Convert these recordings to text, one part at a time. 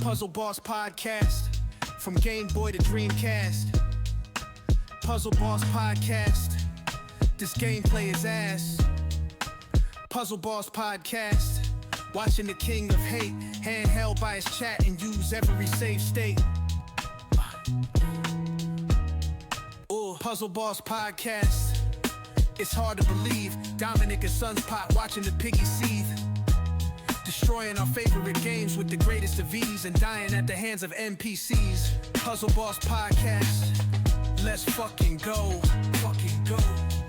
Puzzle Boss Podcast, from Game Boy to Dreamcast. Puzzle Boss Podcast, this gameplay is ass. Puzzle Boss Podcast, watching the king of hate, handheld by his chat and use every save state. Puzzle Boss Podcast, it's hard to believe. Dominic and Sunspot watching the piggy seethe. Destroying our favorite games with the greatest of ease and dying at the hands of NPCs. Puzzle Boss Podcast, let's fucking go. Fucking go.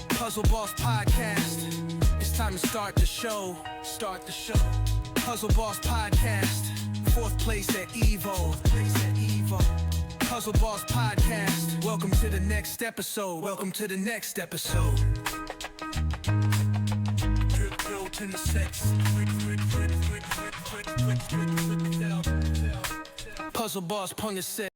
Puzzle Boss Podcast, it's time to start the show. Start the show. Puzzle Boss Podcast, 4th place at Evo. Puzzle Boss Podcast, welcome to the next episode. Welcome to the next episode. In the sex. Puzzle Boss Punga said.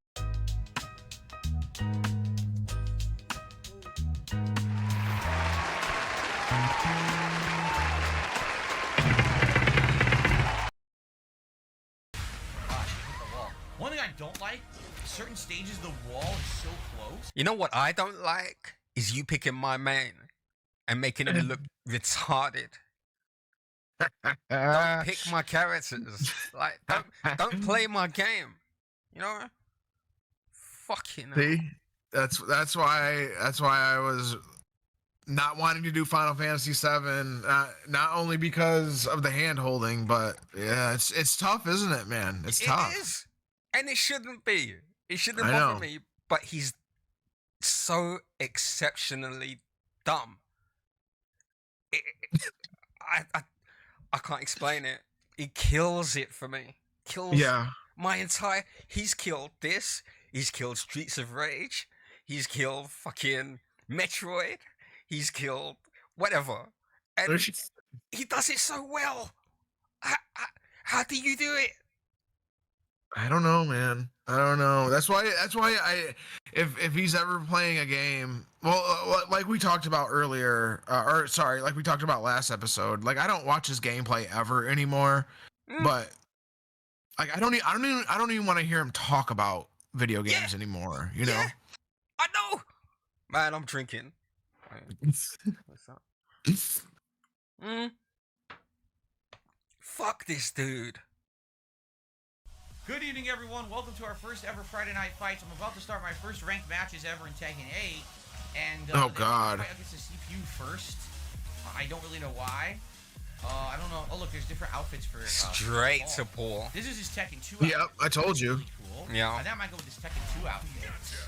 One thing I don't like, certain stages the wall is so close. You know what I don't like is you picking my main and making him look retarded. Don't pick my characters. Like, don't play my game. You know? Fucking hell. See, that's why I was not wanting to do Final Fantasy VII. Not only because of the hand holding, but yeah, it's tough, isn't it, man? It's tough. It is, and it shouldn't be. It shouldn't bother me. But he's so exceptionally dumb. I can't explain it. He kills it for me. Kills my entire... He's killed this. He's killed Streets of Rage. He's killed fucking Metroid. He's killed whatever. And he does it so well. How do you do it? I don't know, man. I don't know. That's why if he's ever playing a game, well, like we talked about earlier, like we talked about last episode, like I don't watch his gameplay ever anymore, but like I don't even want to hear him talk about video games anymore, you know? I know. Man, I'm drinking. What's that? Fuck this dude. Good evening, everyone. Welcome to our first ever Friday Night Fights. I'm about to start my first ranked matches ever in Tekken 8. And oh god, I guess the CPU first. I don't really know why. I don't know. Oh look, there's different outfits for straight to Paul. This is his Tekken 2 outfit. Yep, I told you. Really cool. Yeah. And that might go with this Tekken 2 outfit.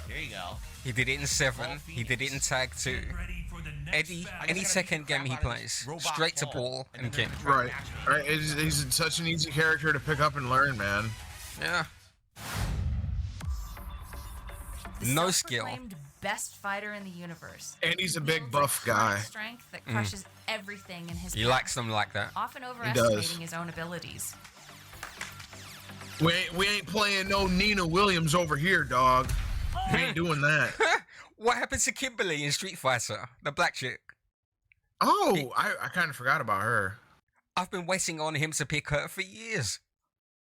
There you go. He did it in 7. He did it in Tag 2. Any second game he plays, straight to Paul and King. Right. He's such an easy character to pick up and learn, man. Yeah. No skill. Best fighter in the universe. And he's a big buff guy. Strength that crushes everything in his He path, likes them like that. often overestimating his own abilities. We ain't playing no Nina Williams over here, dog. We ain't doing that. What happened to Kimberly in Street Fighter, the black chick? Oh, I kind of forgot about her. I've been waiting on him to pick her for years.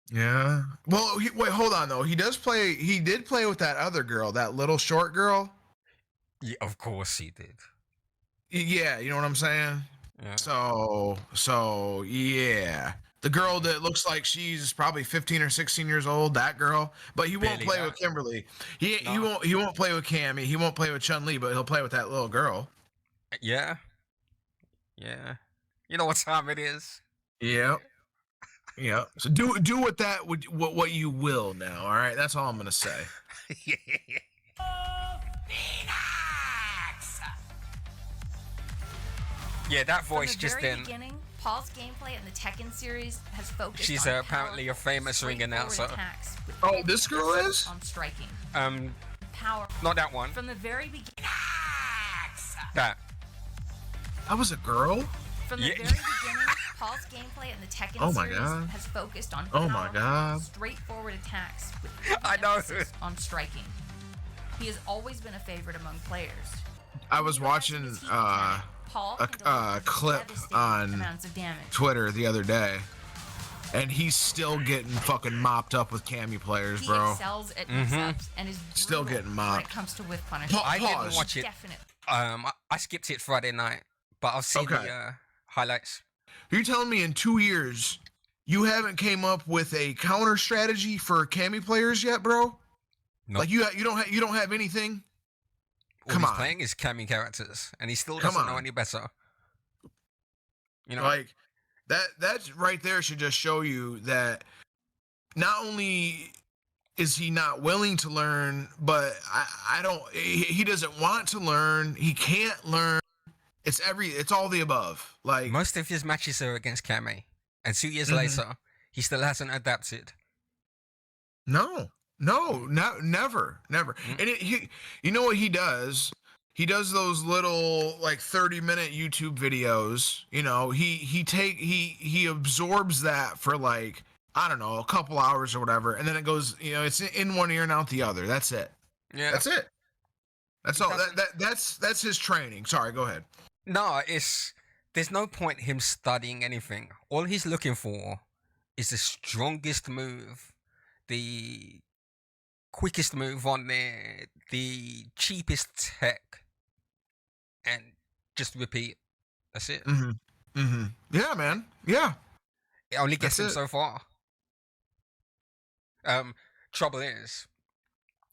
Yeah. Well, wait, hold on though. He did play with that other girl, that little short girl. Yeah, of course he did. Yeah, you know what I'm saying? Yeah. So yeah. The girl that looks like she's probably 15 or 16 years old, that girl. But he won't play with Kimberly. He won't play with Cammy. He won't play with Chun-Li, but he'll play with that little girl. Yeah. Yeah. You know what time it is? Yep. Yeah. So do with that what you will now, all right? That's all I'm gonna say. Yeah, that voice From the just very in. beginning, Paul's gameplay in the Tekken series has focused She's on apparently a famous ring announcer. Oh, this girl is? On striking. Power. Not that one. From the very beginning. That. That was a girl? From the very beginning, Paul's gameplay in the Tekken series has focused on straightforward attacks with emphasis on striking. He has always been a favorite among players. I was watching a clip on Twitter the other day, and he's still getting fucking mopped up with Cammy players, bro. He excels at mix-ups and is still getting mopped when it comes to whiff punishment. I didn't watch it. Definitely. I skipped it Friday night, but I've seen the highlights. You're telling me in 2 years you haven't came up with a counter strategy for Cammy players yet, bro? Nope. Like you don't have anything? All he's playing is Cammy characters, and he still doesn't know any better. You know, like that's right there should just show you that not only is he not willing to learn, but he doesn't want to learn. He can't learn. It's all the above. Like most of his matches are against Cammy, and 2 years later, he still hasn't adapted. No, never. And you know what he does? He does those little like 30-minute YouTube videos. You know, he absorbs that for like, I don't know, a couple hours or whatever, and then it goes, you know, it's in one ear and out the other. That's it. Yeah, that's it. That's all. That's his training. Sorry, go ahead. No, there's no point him studying anything. All he's looking for is the strongest move, the quickest move on there, the cheapest tech, and just repeat. That's it. Yeah, man. Yeah. It only gets him so far. Trouble is,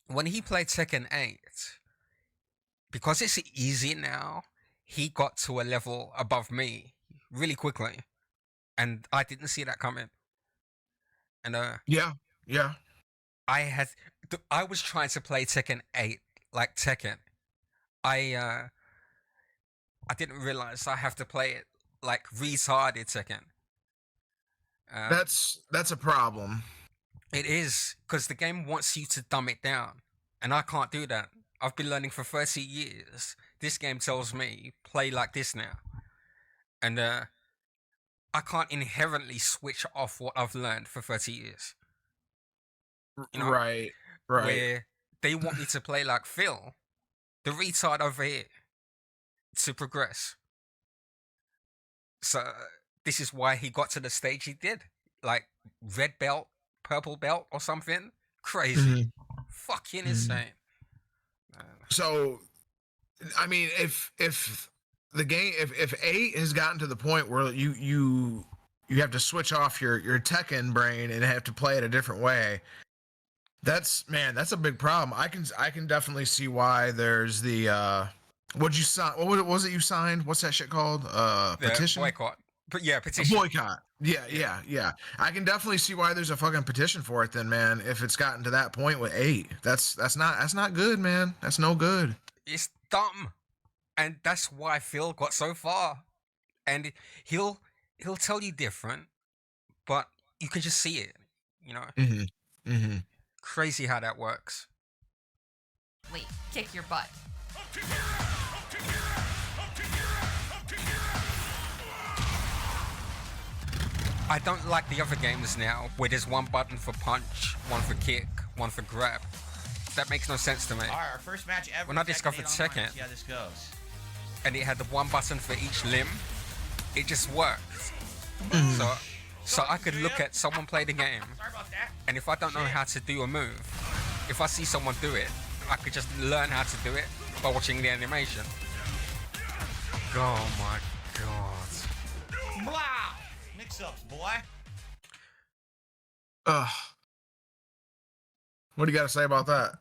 when he played Tekken 8, because it's easy now, he got to a level above me really quickly, and I didn't see that coming. And yeah. I was trying to play Tekken 8 like Tekken. I didn't realize I have to play it like retarded Tekken. That's a problem. It is, because the game wants you to dumb it down, and I can't do that. I've been learning for 30 years. This game tells me, play like this now. And I can't inherently switch off what I've learned for 30 years. You know, right. Where they want me to play like Phil, the retard over here, to progress. So this is why he got to the stage he did. Like red belt, purple belt or something. Crazy. Fucking insane. So, I mean, if the game, if 8 has gotten to the point where you have to switch off your Tekken brain and have to play it a different way, that's a big problem. I can definitely see why there's the what'd you sign? What was it you signed? What's that shit called? Petition? Boycott. But yeah, petition. A boycott. Yeah. I can definitely see why there's a fucking petition for it then, man. If it's gotten to that point with 8, that's not good, man. That's no good. It's dumb. And that's why Phil got so far. And he'll tell you different, but you can just see it, you know? Crazy how that works. Kick your butt. I don't like the other games now, where there's one button for punch, one for kick, one for grab. That makes no sense to me. Alright, our first match ever. When I discovered Tekken, see how this goes. And it had the one button for each limb, it just worked. So I could look at someone play the game, and if I don't know how to do a move, if I see someone do it, I could just learn how to do it by watching the animation. Oh my god. Wow. Mix-ups, boy. What do you got to say about that?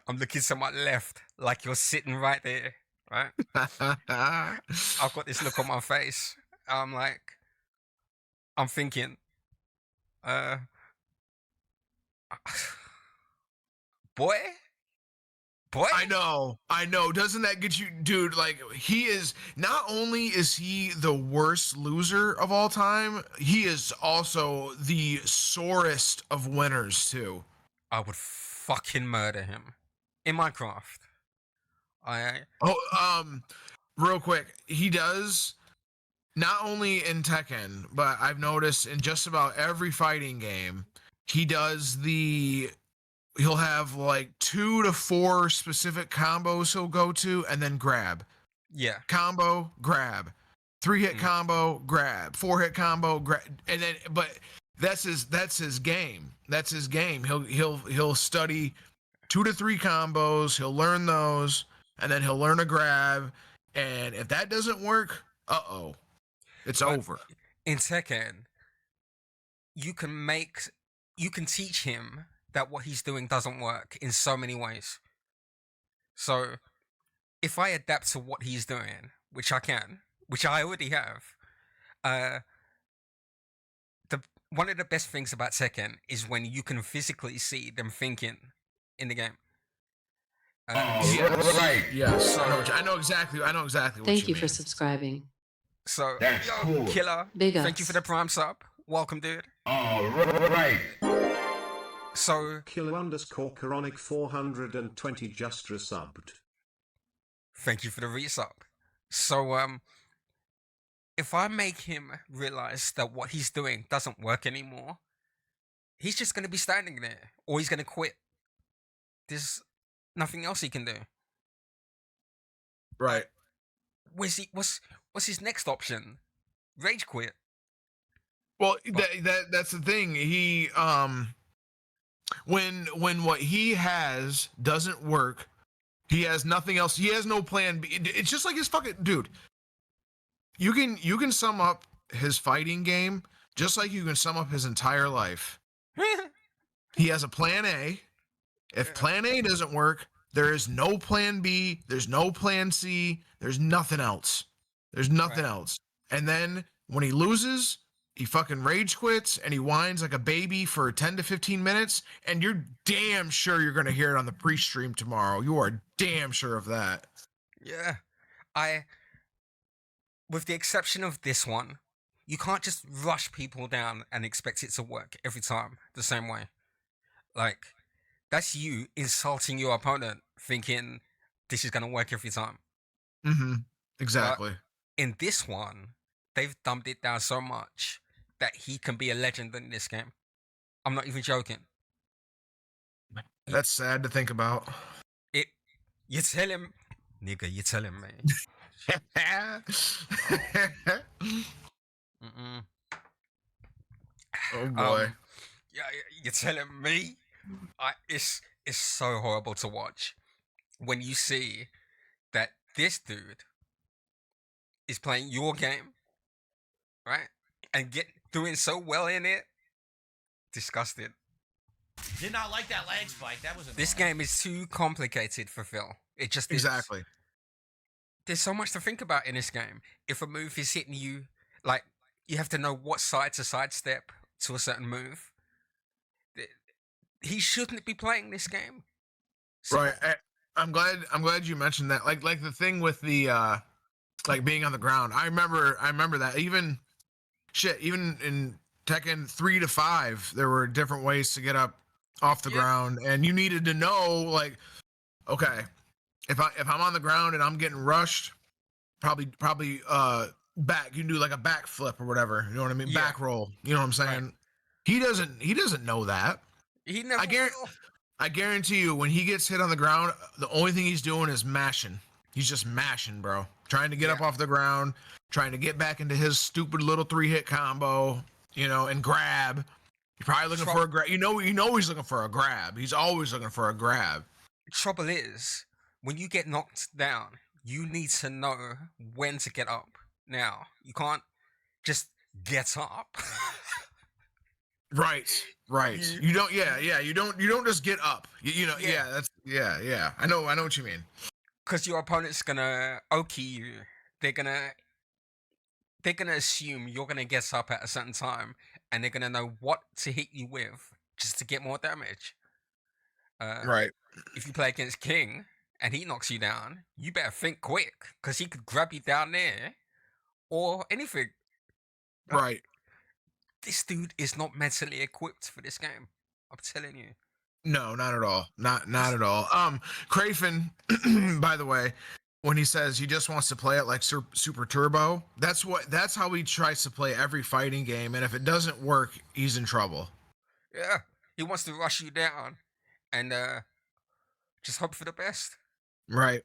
I'm looking to my left, like you're sitting right there, right? I've got this look on my face. I'm thinking, boy. I know. Doesn't that get you, dude? Like, he is, not only is he the worst loser of all time, he is also the sorest of winners too. I would fucking murder him in Minecraft. Real quick, he does, not only in Tekken, but I've noticed in just about every fighting game, he does he'll have like 2 to 4 specific combos he'll go to and then grab. Yeah. Combo, grab. 3-hit combo, grab. 4-hit combo, grab. And then, but that's his game. That's his game. He'll study 2 to 3 combos. He'll learn those, and then he'll learn a grab. And if that doesn't work, it's over. In Tekken, you can teach him that what he's doing doesn't work in so many ways. So if I adapt to what he's doing, which I can, which I already have, one of the best things about Tekken is when you can physically see them thinking in the game. Right. Yes. So, I know exactly what Thank you mean. for subscribing. So, That's cool. Killer, Big thank ups. you for the prime sub. Welcome, dude. All right. So, Killer_Coronic 420 just resubbed. thank you for the resub. So, if I make him realize that what he's doing doesn't work anymore, he's just going to be standing there, or he's going to quit. There's nothing else he can do. Right. What's his next option? Rage quit. Well, that's the thing. He when what he has doesn't work, he has nothing else. He has no plan B. It's just like his fucking dude. You can sum up his fighting game just like you can sum up his entire life. He has a plan A. If plan A doesn't work, there is no plan B. There's no plan C. There's nothing else. There's nothing else. And then when he loses, he fucking rage quits and he whines like a baby for 10 to 15 minutes. And you're damn sure you're going to hear it on the pre-stream tomorrow. You are damn sure of that. Yeah. With the exception of this one, you can't just rush people down and expect it to work every time the same way. Like, that's you insulting your opponent, thinking this is going to work every time. Mm-hmm. Exactly. But in this one, they've dumbed it down so much that he can be a legend in this game. I'm not even joking. That's sad to think about. You tell him, nigga, you tell him, man. Oh boy. Yeah, you're telling me? It's so horrible to watch when you see that this dude is playing your game, right? And doing so well in it. Disgusted. Did not like that lag spike. That was annoying. This game is too complicated for Phil. It just is. Exactly. There's so much to think about in this game. If a move is hitting you, like, you have to know what side to sidestep to a certain move. He shouldn't be playing this game. So, right. I'm glad you mentioned that. Like the thing with the like being on the ground. I remember that. Even in Tekken 3 to 5, there were different ways to get up off the ground, and you needed to know, like, okay, if I'm on the ground and I'm getting rushed, probably back. You can do like a back flip or whatever. You know what I mean? Yeah. Back roll. You know what I'm saying? Right. He doesn't know that. He never. I guarantee you, when he gets hit on the ground, the only thing he's doing is mashing. He's just mashing, bro. Trying to get up off the ground, trying to get back into his stupid little 3-hit combo, and grab. You're probably looking for a grab. You know he's looking for a grab. He's always looking for a grab. Trouble is, when you get knocked down, you need to know when to get up. Now, you can't just get up. Right. You don't. Yeah. You don't just get up. Yeah. I know what you mean. Because your opponent's gonna oki you. They're gonna assume you're gonna get up at a certain time, and they're gonna know what to hit you with just to get more damage. Right. If you play against King and he knocks you down, you better think quick, because he could grab you down there or anything. Right. This dude is not mentally equipped for this game. I'm telling you. No, not at all. Not at all. Krafen, by the way, when he says he just wants to play it like Super Turbo, that's how he tries to play every fighting game, and if it doesn't work, he's in trouble. Yeah, he wants to rush you down and just hope for the best. Right.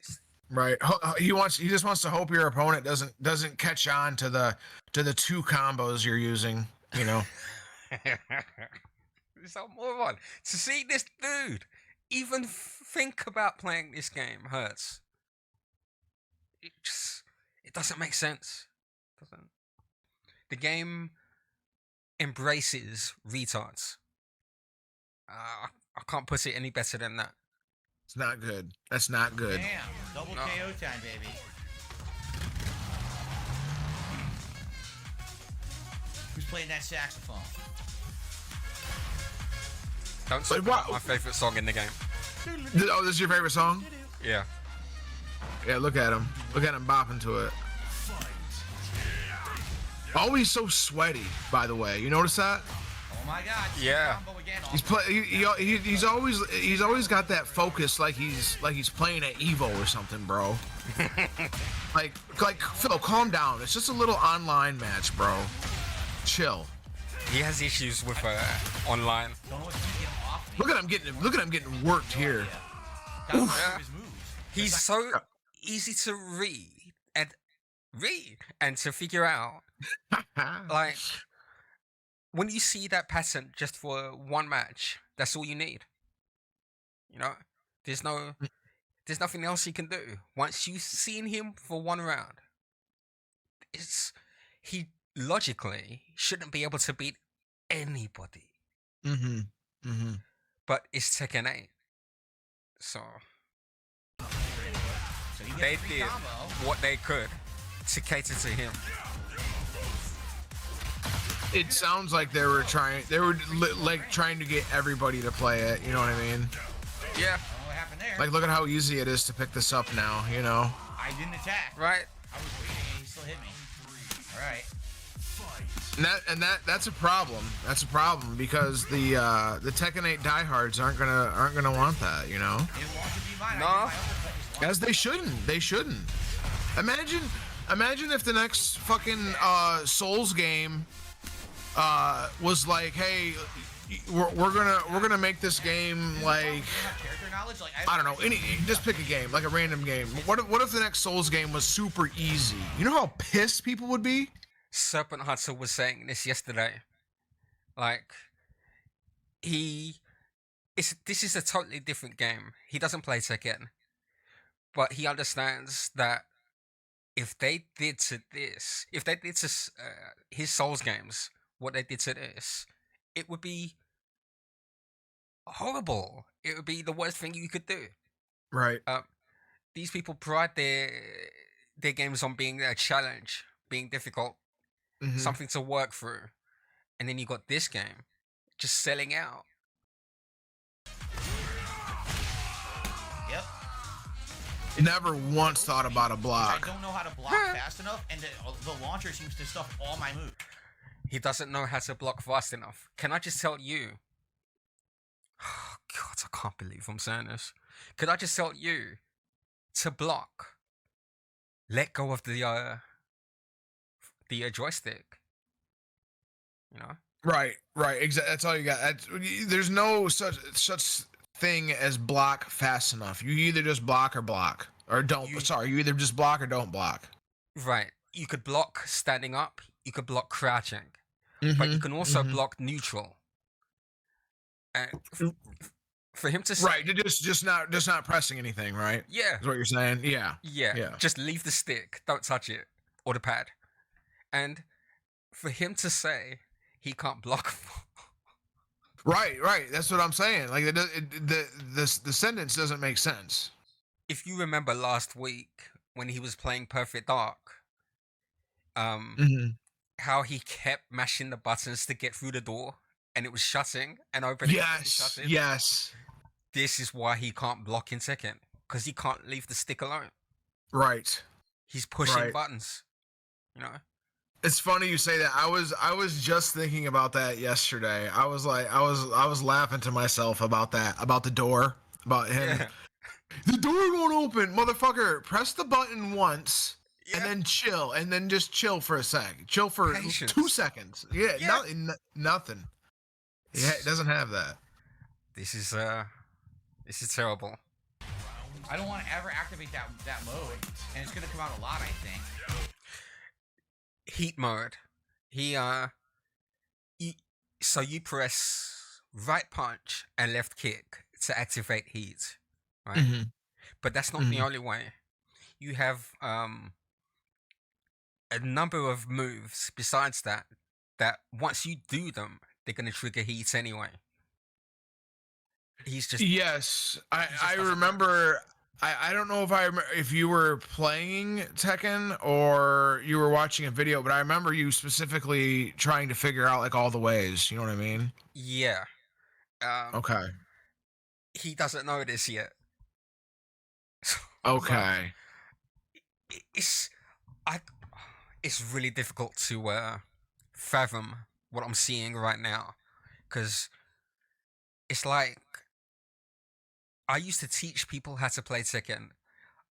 Right. He just wants to hope your opponent doesn't catch on to the 2 combos you're using, you know. So move on. To see this dude even think about playing this game hurts. It doesn't make sense. Doesn't. The game embraces retards. I can't put it any better than that. It's not good. That's not good. Damn, double KO time, baby. Who's playing that saxophone? Don't talk about my favorite song in the game. Oh, this is your favorite song? Yeah. Yeah, look at him. Look at him bopping to it. Always so sweaty, by the way. You notice that? Oh my God! Yeah. He's always got that focus, like he's playing at Evo or something, bro. like Phil, calm down. It's just a little online match, bro. Chill. He has issues with online. Look at him getting worked here. Yeah. He's so easy to read and to figure out. Like, when you see that pattern just for one match, that's all you need. You know, there's nothing else he can do. Once you've seen him for one round, he logically shouldn't be able to beat anybody. But it's Tekken 8, so they did what they could to cater to him. It sounds like they were trying to get everybody to play it. You know what I mean? Yeah. What happened there? Like, look at how easy it is to pick this up now. You know? I didn't attack. Right. I was waiting and he still hit me. All right. That's a problem. That's a problem because the Tekken 8 diehards aren't gonna want that. You know? No. As they shouldn't. They shouldn't. Imagine if the next fucking Souls game was like, hey, we're gonna make this game like, I don't know, just pick a game, like a random game. What if the next Souls game was super easy? You know how pissed people would be? Serpent Hudson was saying this yesterday. Like, this is a totally different game. He doesn't play Tekken, but he understands that if they did to his Souls games what they did to this, it would be horrible. It would be the worst thing you could do. Right. These people pride their games on being a challenge, being difficult, something to work through, and then you got this game just selling out. Yep. Never once thought about a block. I don't know how to block fast enough, and the launcher seems to stuff all my moves. He doesn't know how to block fast enough. Can I just tell you? Oh, God, I can't believe I'm saying this. Could I just tell you to block? Let go of the joystick. You know. Right. Exactly. That's all you got. There's no such thing as block fast enough. You either just block or block, or don't. You either just block or don't block. Right. You could block standing up. You could block crouching, but you can also block neutral. For him to say, right, just not pressing anything, right? Yeah, is what you're saying. Yeah. Just leave the stick. Don't touch it or the pad. And for him to say he can't block. Right. That's what I'm saying. Like the sentence doesn't make sense. If you remember last week when he was playing Perfect Dark, how he kept mashing the buttons to get through the door and it was shutting and opening. Yes. This is why he can't block in Tekken, because he can't leave the stick alone. Right. He's pushing buttons. You know. It's funny you say that. I was just thinking about that yesterday. I was laughing to myself about that, about the door, about him. Yeah. The door won't open, motherfucker. Press the button once. Yeah. And then chill, and then just chill for a sec. Chill for 2 seconds. Yeah. Nothing. Yeah, it doesn't have that. This is terrible. I don't want to ever activate that mode, and it's gonna come out a lot, I think. Heat mode. So you press right punch and left kick to activate heat, right? Mm-hmm. But that's not the only way. You have a number of moves besides that once you do them, they're gonna trigger heat anyway. He's just I remember. I don't know if you were playing Tekken or you were watching a video, but I remember you specifically trying to figure out like all the ways. You know what I mean? Yeah. Okay. He doesn't know this yet. Okay. It's really difficult to fathom what I'm seeing right now, because it's like I used to teach people how to play Tekken,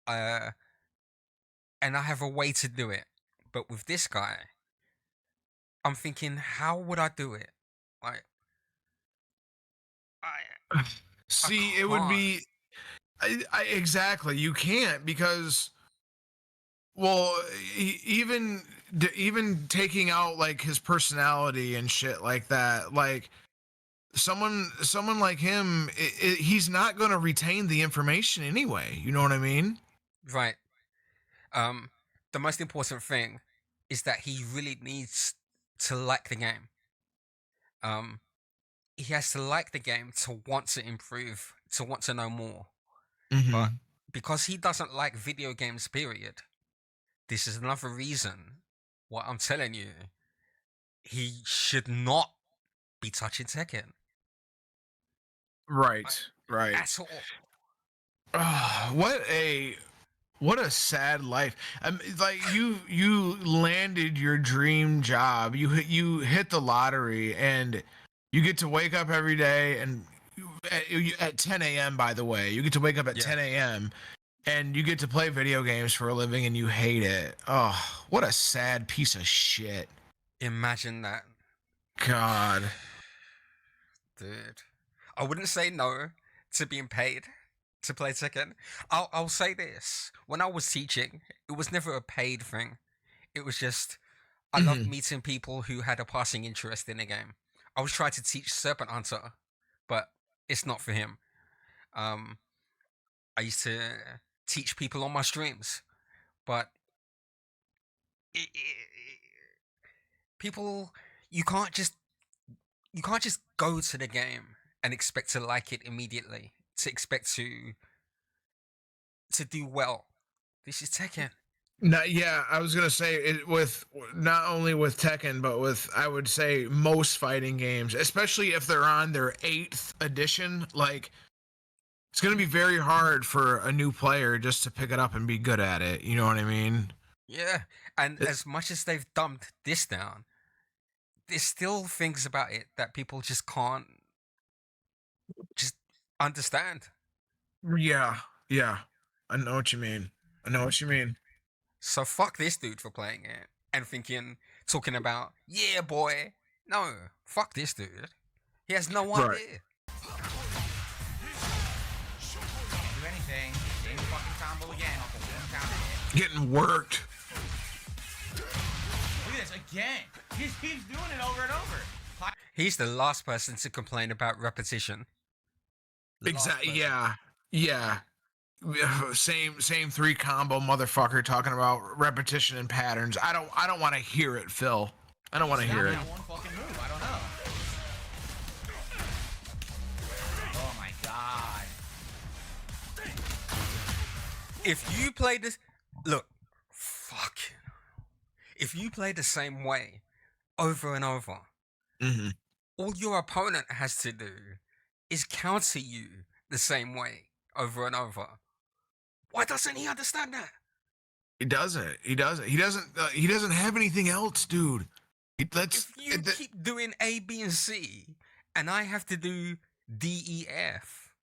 and I have a way to do it, but with this guy, I'm thinking, how would I do it? Like, see, it would be exactly, you can't, because well, even taking out like his personality and shit like that, like someone like him, he's not going to retain the information anyway, you know what I mean? Right. The most important thing is that he really needs to like the game. He has to like the game to want to improve, to want to know more. But because he doesn't like video games, period, this is another reason why I'm telling you he should not be touching Tekken. Right. At all. What a sad life. Like you landed your dream job. You hit the lottery, and you get to wake up every day, and at 10 a.m. By the way, you get to wake up at 10 a.m. and you get to play video games for a living, and you hate it. Oh, what a sad piece of shit. Imagine that. God. Dude. I wouldn't say no to being paid to play Tekken. I'll say this. When I was teaching, it was never a paid thing. It was just, I loved meeting people who had a passing interest in the game. I was trying to teach Serpent Hunter, but it's not for him. I used to teach people on my streams, but people, you can't just go to the game and expect to like it immediately, to expect to do well. This is Tekken. No, yeah, I was gonna say it with not only with Tekken, but with, I would say, most fighting games, especially if they're on their 8th edition. Like, it's gonna be very hard for a new player just to pick it up and be good at it. You know what I mean? Yeah, and as much as they've dumbed this down, there's still things about it that people just can't just understand. Yeah, I know what you mean. So fuck this dude for playing it and talking about, yeah, boy. No, fuck this dude. He has no idea. Can't do anything. Same fucking combo again. Getting worked. Look at this again. He just keeps doing it over and over. He's the last person to complain about repetition. Exactly. Yeah. Same 3 combo motherfucker talking about repetition and patterns. I don't want to hear it, Phil. I don't want to hear it. One fucking move. I don't know. Oh my god. If you play this, look, fuck. If you play the same way over and over, all your opponent has to do is counter you the same way over and over. Why doesn't he understand that? He doesn't. He doesn't have anything else, dude. If you keep doing A, B, and C, and I have to do D, E, F,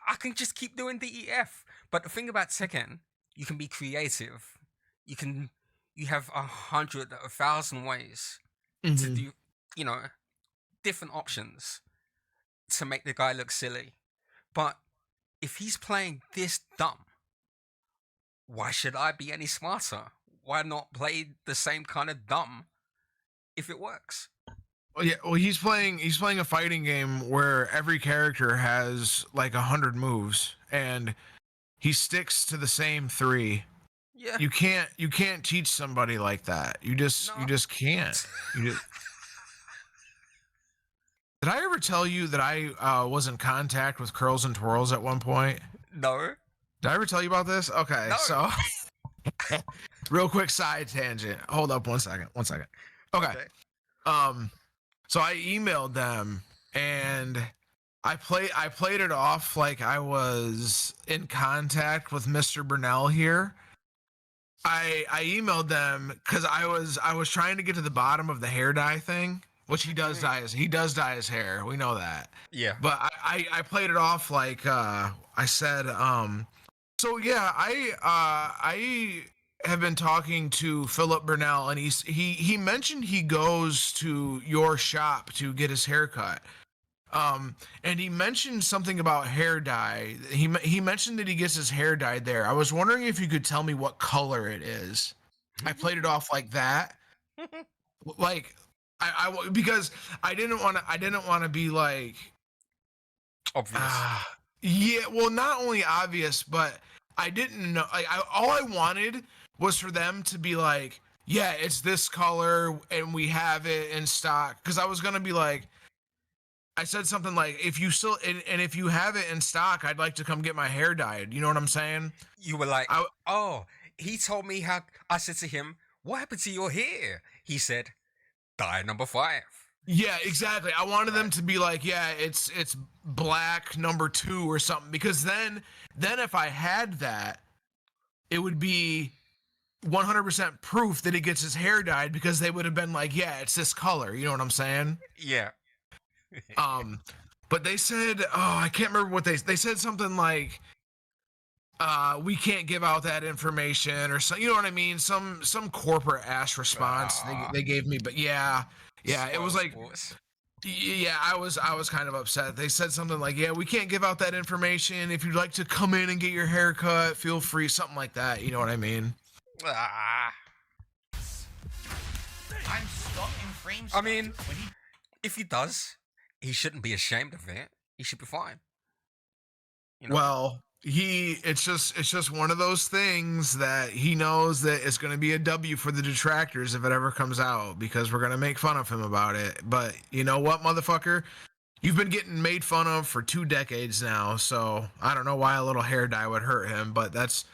I can just keep doing D, E, F. But the thing about Tekken, you can be creative. You have 100, 1,000 ways to do, different options to make the guy look silly. But if he's playing this dumb, why should I be any smarter? Why not play the same kind of dumb if it works? Well, yeah. Well, he's playing a fighting game where every character has like 100 moves, and he sticks to the same 3. Yeah. You can't teach somebody like that. You just can't. Did I ever tell you that I was in contact with Curls and Twirls at one point? No. Did I ever tell you about this? Okay, no. So real quick side tangent. Hold up one second. Okay. So I emailed them and I played it off like I was in contact with Mr. Burnell here. I emailed them because I was trying to get to the bottom of the hair dye thing, which he does dye his hair. We know that. Yeah. But I played it off like I said. So yeah, I have been talking to Philip Burnell, and he mentioned he goes to your shop to get his hair cut. And he mentioned something about hair dye. He mentioned that he gets his hair dyed there. I was wondering if you could tell me what color it is. I played it off like that, like I because I didn't want to be like obvious. Yeah, well, not only obvious, but I didn't know. Like, all I wanted was for them to be like, yeah, it's this color and we have it in stock. Because I was gonna be like, I said something like, if you still and if you have it in stock, I'd like to come get my hair dyed. You know what I'm saying? You were like, oh, he told me how. I said to him, what happened to your hair? He said, dye number 5. Yeah, exactly. I wanted them to be like, yeah, it's black number 2 or something, because then if I had that, it would be 100% proof that he gets his hair dyed, because they would have been like, yeah, it's this color. You know what I'm saying? Yeah. But they said, I can't remember what they said, something like, we can't give out that information or so, you know what I mean? Some corporate ass response they gave me, but yeah, it was like, yeah, I was kind of upset. They said something like, yeah, we can't give out that information. If you'd like to come in and get your hair cut, feel free, something like that. You know what I mean? I'm stuck in frame stuff. I mean, if he does, he shouldn't be ashamed of it. He should be fine. You know? Well, it's just one of those things that he knows that it's going to be a W for the detractors if it ever comes out, because we're going to make fun of him about it. But you know what, motherfucker? You've been getting made fun of for 2 decades now, so I don't know why a little hair dye would hurt him, but that's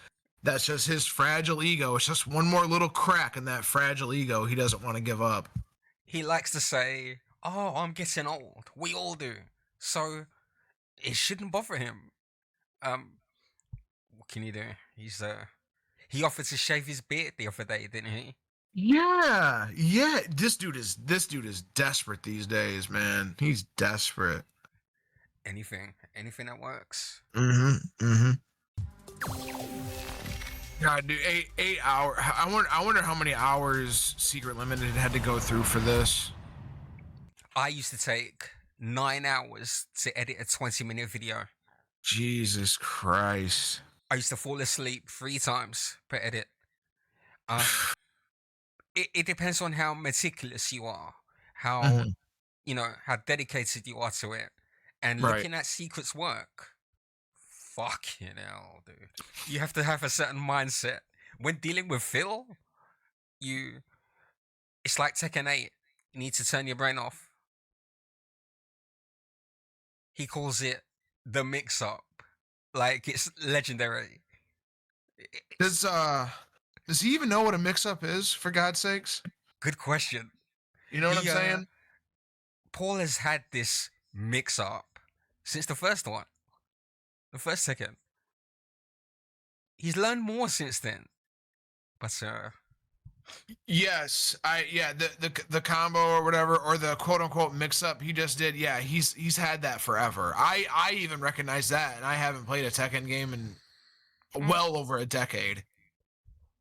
just his fragile ego. It's just one more little crack in that fragile ego he doesn't want to give up. He likes to say, oh, I'm getting old. We all do. So it shouldn't bother him. What can you do? He offered to shave his beard the other day, didn't he? Yeah. This dude is desperate these days, man. He's desperate. Anything that works. God, dude, 8 hours. I wonder how many hours Secret Limited had to go through for this. I used to take 9 hours to edit a 20-minute video. Jesus Christ. I used to fall asleep 3 times per edit. It depends on how meticulous you are, how how dedicated you are to it, and looking at secrets work. Fucking hell, dude! You have to have a certain mindset when dealing with Phil. It's like Tekken 8. You need to turn your brain off. He calls it the mix-up. Like, it's legendary. Does he even know what a mix-up is, for God's sakes? Good question. You know what I'm saying? Paul has had this mix-up since the first one. The first Tekken. He's learned more since then. But yes, the combo or whatever, or the quote unquote mix up he just did, yeah, he's had that forever. I even recognize that, and I haven't played a Tekken game in well over a decade.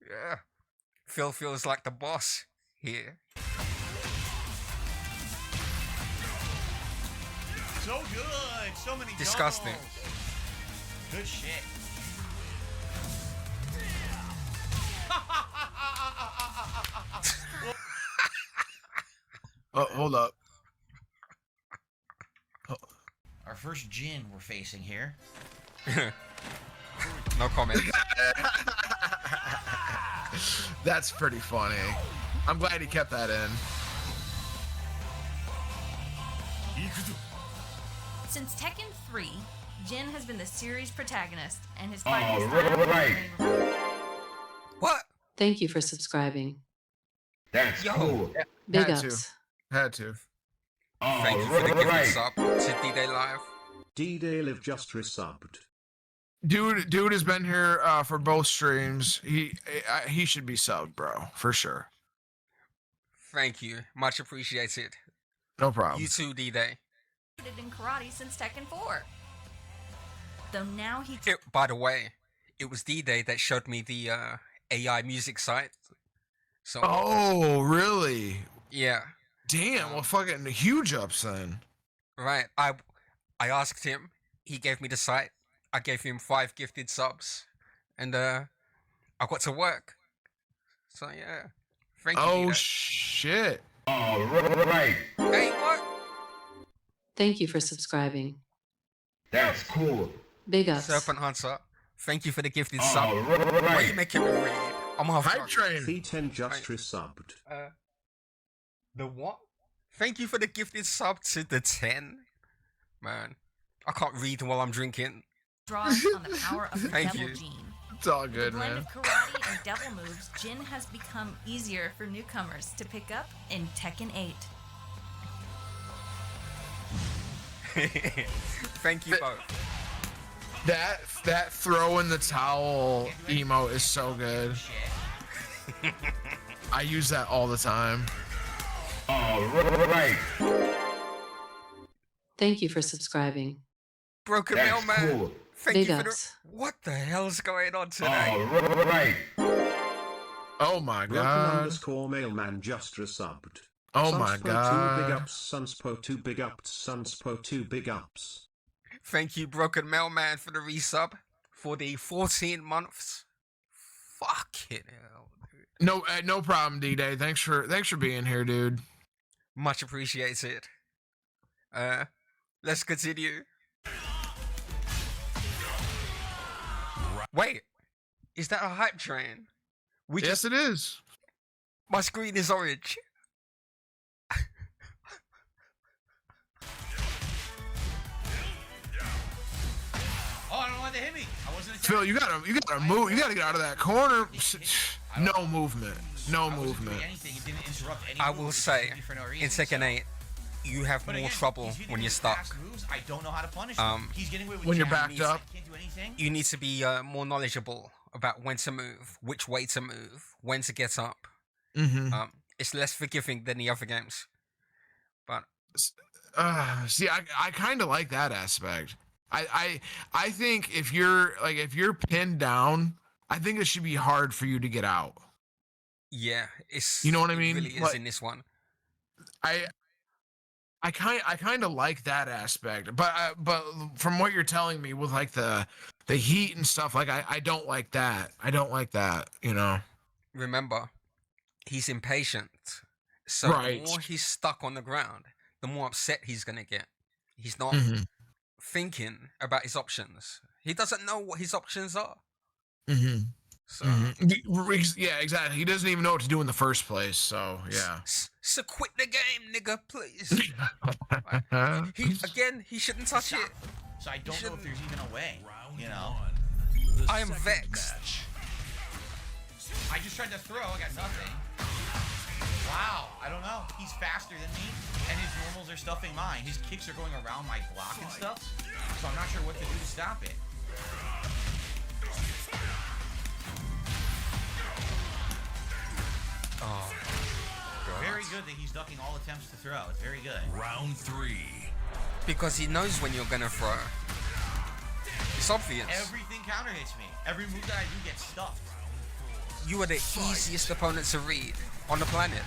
Yeah. Phil feels like the boss here. So good. So many disgusting. doubles. Good shit. Oh, hold up. Our first Jin we're facing here. No comment. That's pretty funny. I'm glad he kept that in. Since Tekken 3, Jin has been the series protagonist, and his fighting style. What? Thank you for subscribing. That's cool. Big Had ups. Had to. Thank you for the gift sub to D-Day Live. D-Day Live just resubbed. Dude has been here for both streams. He should be subbed, bro, for sure. Thank you. Much appreciated. No problem. You too, D-Day. In karate since Tekken 4. Though now he. By the way, it was D-Day that showed me the AI music site. So. Oh, really? Yeah. Damn. Well, fucking huge ups then. Right. I asked him. He gave me the site. I gave him 5 gifted subs, and I got to work. So yeah. Thank you. Oh shit. All right. Hey, what? Thank you for subscribing. That's cool. Big ups. Serpent Hunter, thank you for the gifted sub. All Why are you right. making me read? I'm half Hype drunk. train. V10 just resubbed. The what? Thank you for the gifted sub to the 10. Man, I can't read while I'm drinking. draws on the power of the Thank devil you. gene. It's all With a good, blend man. of karate and devil moves, Jin has become easier for newcomers to pick up in Tekken 8. Thank you both. That throw in the towel emo is so good. Shit. I use that all the time. All right. Thank you for subscribing. Broken That's Mailman. cool. Thank Big you for the. ups. What the hell's going on All today? right. Oh my Broken god. underscore mailman just resubbed. Oh my Sunspo 2 big god. ups, Sunspo 2 big ups, Sunspo 2 big ups. Thank you, Broken Mailman, for the resub for the 14 months. Fucking hell, dude. No problem, D-Day. Thanks for being here, dude. Much appreciated. Let's continue. Wait, is that a hype train? Yes, it is. My screen is orange. Oh, I don't want to hit me. I wasn't. Phil, you gotta move. You gotta get out of that corner. No movement. No movement. I will say, in Tekken 8, you have more trouble when you're stuck. I don't know how to punish him. He's getting away with When you're Japanese, backed up. I can't do anything. You need to be more knowledgeable about when to move, which way to move, when to get up. Mm-hmm. It's less forgiving than the other games. But See, I kind of like that aspect. I think if you're pinned down, I think it should be hard for you to get out. yeah, it's You know what I it mean? really is Like- in this one. I kind of like that aspect, but from what you're telling me with like the heat and stuff, like I don't like that. I don't like that. You know. Remember, he's impatient. So Right. the more he's stuck on the ground, the more upset he's gonna get. He's not Mm-hmm. thinking about his options. He doesn't know what his options are. Mm-hmm. So, Yeah, exactly. He doesn't even know what to do in the first place. So yeah. so quit the game, nigga, please. He shouldn't touch it. So I don't know if there's even a way. You know. I am vexed. I just tried to throw. I got nothing. Wow. I don't know. He's faster than me, and his normals are stuffing mine. His kicks are going around my block and stuff. So I'm not sure what to do to stop it. Oh, God. Very good that he's ducking all attempts to throw. It's very good. Round 3. Because he knows when you're gonna throw. It's obvious. Everything counter hits me. Every move that I do gets stuffed. You are the easiest opponent to read on the planet.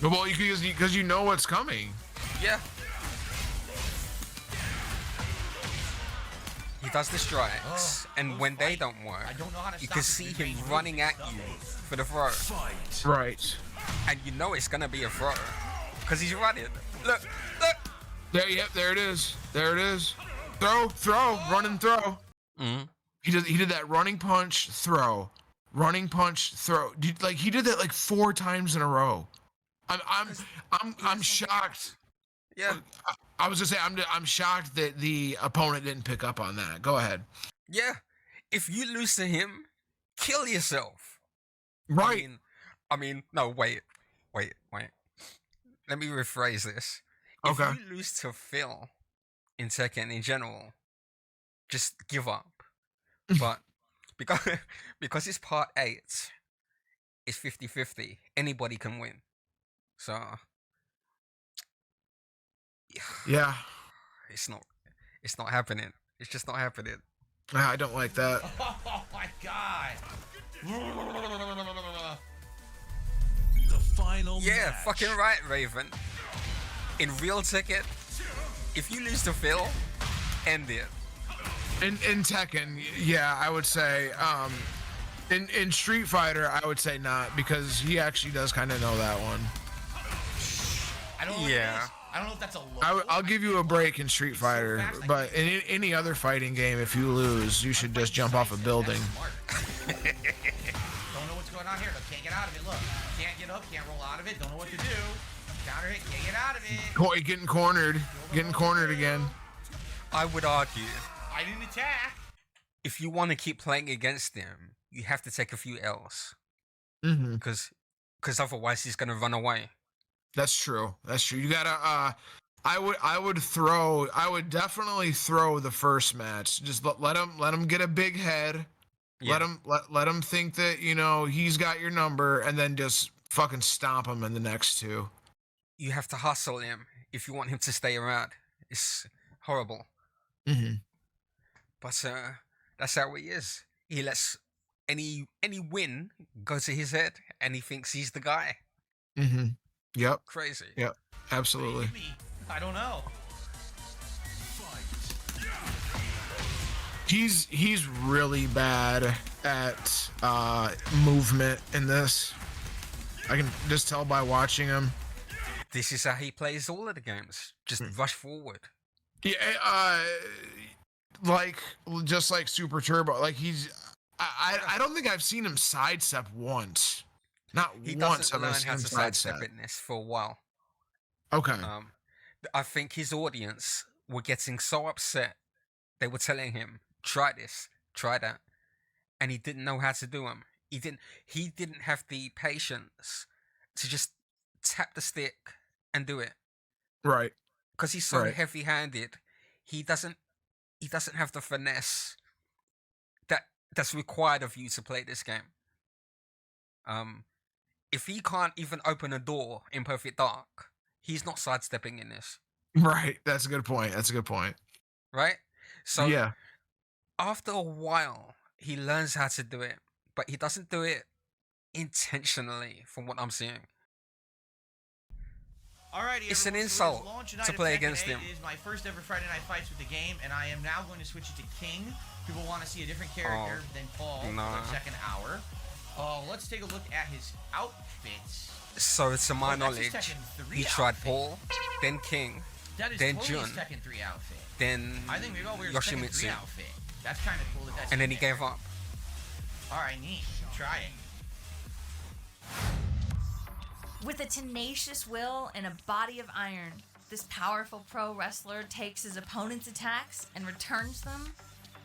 Well, because you know what's coming. Yeah. does the strikes, and when they don't work, you can see him running at you for the throw. Right. And you know it's gonna be a throw because he's running. Look. There, yep, there it is. There it is. Throw, run and throw. Mm-hmm. He did that running punch, throw, running punch, throw. He did that like 4 times in a row. I'm shocked. Yeah. I was gonna say I'm shocked that the opponent didn't pick up on that. Go ahead. Yeah. If you lose to him, kill yourself. Right. No, wait. Let me rephrase this. Okay. If you lose to Phil in Tekken in general, just give up. But because it's part 8, it's 50-50. Anybody can win. So yeah, it's not happening. It's just not happening. I don't like that. Oh my god. The final match. Fucking right, Raven. In real Tekken, if you lose to Phil, end it. In Tekken, yeah, I would say. In Street Fighter, I would say not, because he actually does kind of know that one. I don't know. Yeah. I don't know if that's a low. I'll give you a break in Street Fighter, but in any other fighting game, if you lose, you should just jump off a building. Don't know what's going on here. Can't get out of it. Look, can't get up, can't roll out of it. Don't know what to do. Counter hit, can't get out of it. Getting cornered again. I would argue, I didn't attack. if you want to keep playing against him, you have to take a few L's. Mm-hmm. Because otherwise he's gonna run away. That's true. You gotta. I would definitely throw the first match. Just let him get a big head. Yeah. Let him think that he's got your number, and then just fucking stomp him in the next 2. You have to hustle him if you want him to stay around. It's horrible. Mm-hmm. But that's how he is. He lets any win go to his head, and he thinks he's the guy. Mm-hmm. Yep. Crazy. Yep. Absolutely. I don't know. He's really bad at movement in this. I can just tell by watching him. This is how he plays all of the games. Just rush forward. Yeah, just like Super Turbo. Like I don't think I've seen him sidestep once. Not He once doesn't have I learn seen how him to sidestep sidestep. in this for a while. Okay. I think his audience were getting so upset. They were telling him, "Try this, try that," and he didn't know how to do them. He didn't have the patience to just tap the stick and do it. Right. Because he's so Right. heavy-handed. He doesn't have the finesse that's required of you to play this game. If he can't even open a door in Perfect Dark, he's not sidestepping in this. Right. That's a good point. Right? So yeah. after a while, he learns how to do it, but he doesn't do it intentionally, from what I'm seeing. Alrighty, It's an everyone, insult it is launch to night of play Tekken against 8. him. It is my first ever Friday Night Fights with the game, and I am now going to switch it to King. People want to see a different character than Paul for the second hour. Let's take a look at his outfits. So to my knowledge, Tekken 3 he tried outfit. Paul, then King, That is then totally Jun, his Tekken 3 outfit. then I think we all wear his Tekken 3 Yoshimitsu, outfit. That's kind of cool. That's and then in he there. gave up. Alright, neat. Try it. With a tenacious will and a body of iron, this powerful pro wrestler takes his opponent's attacks and returns them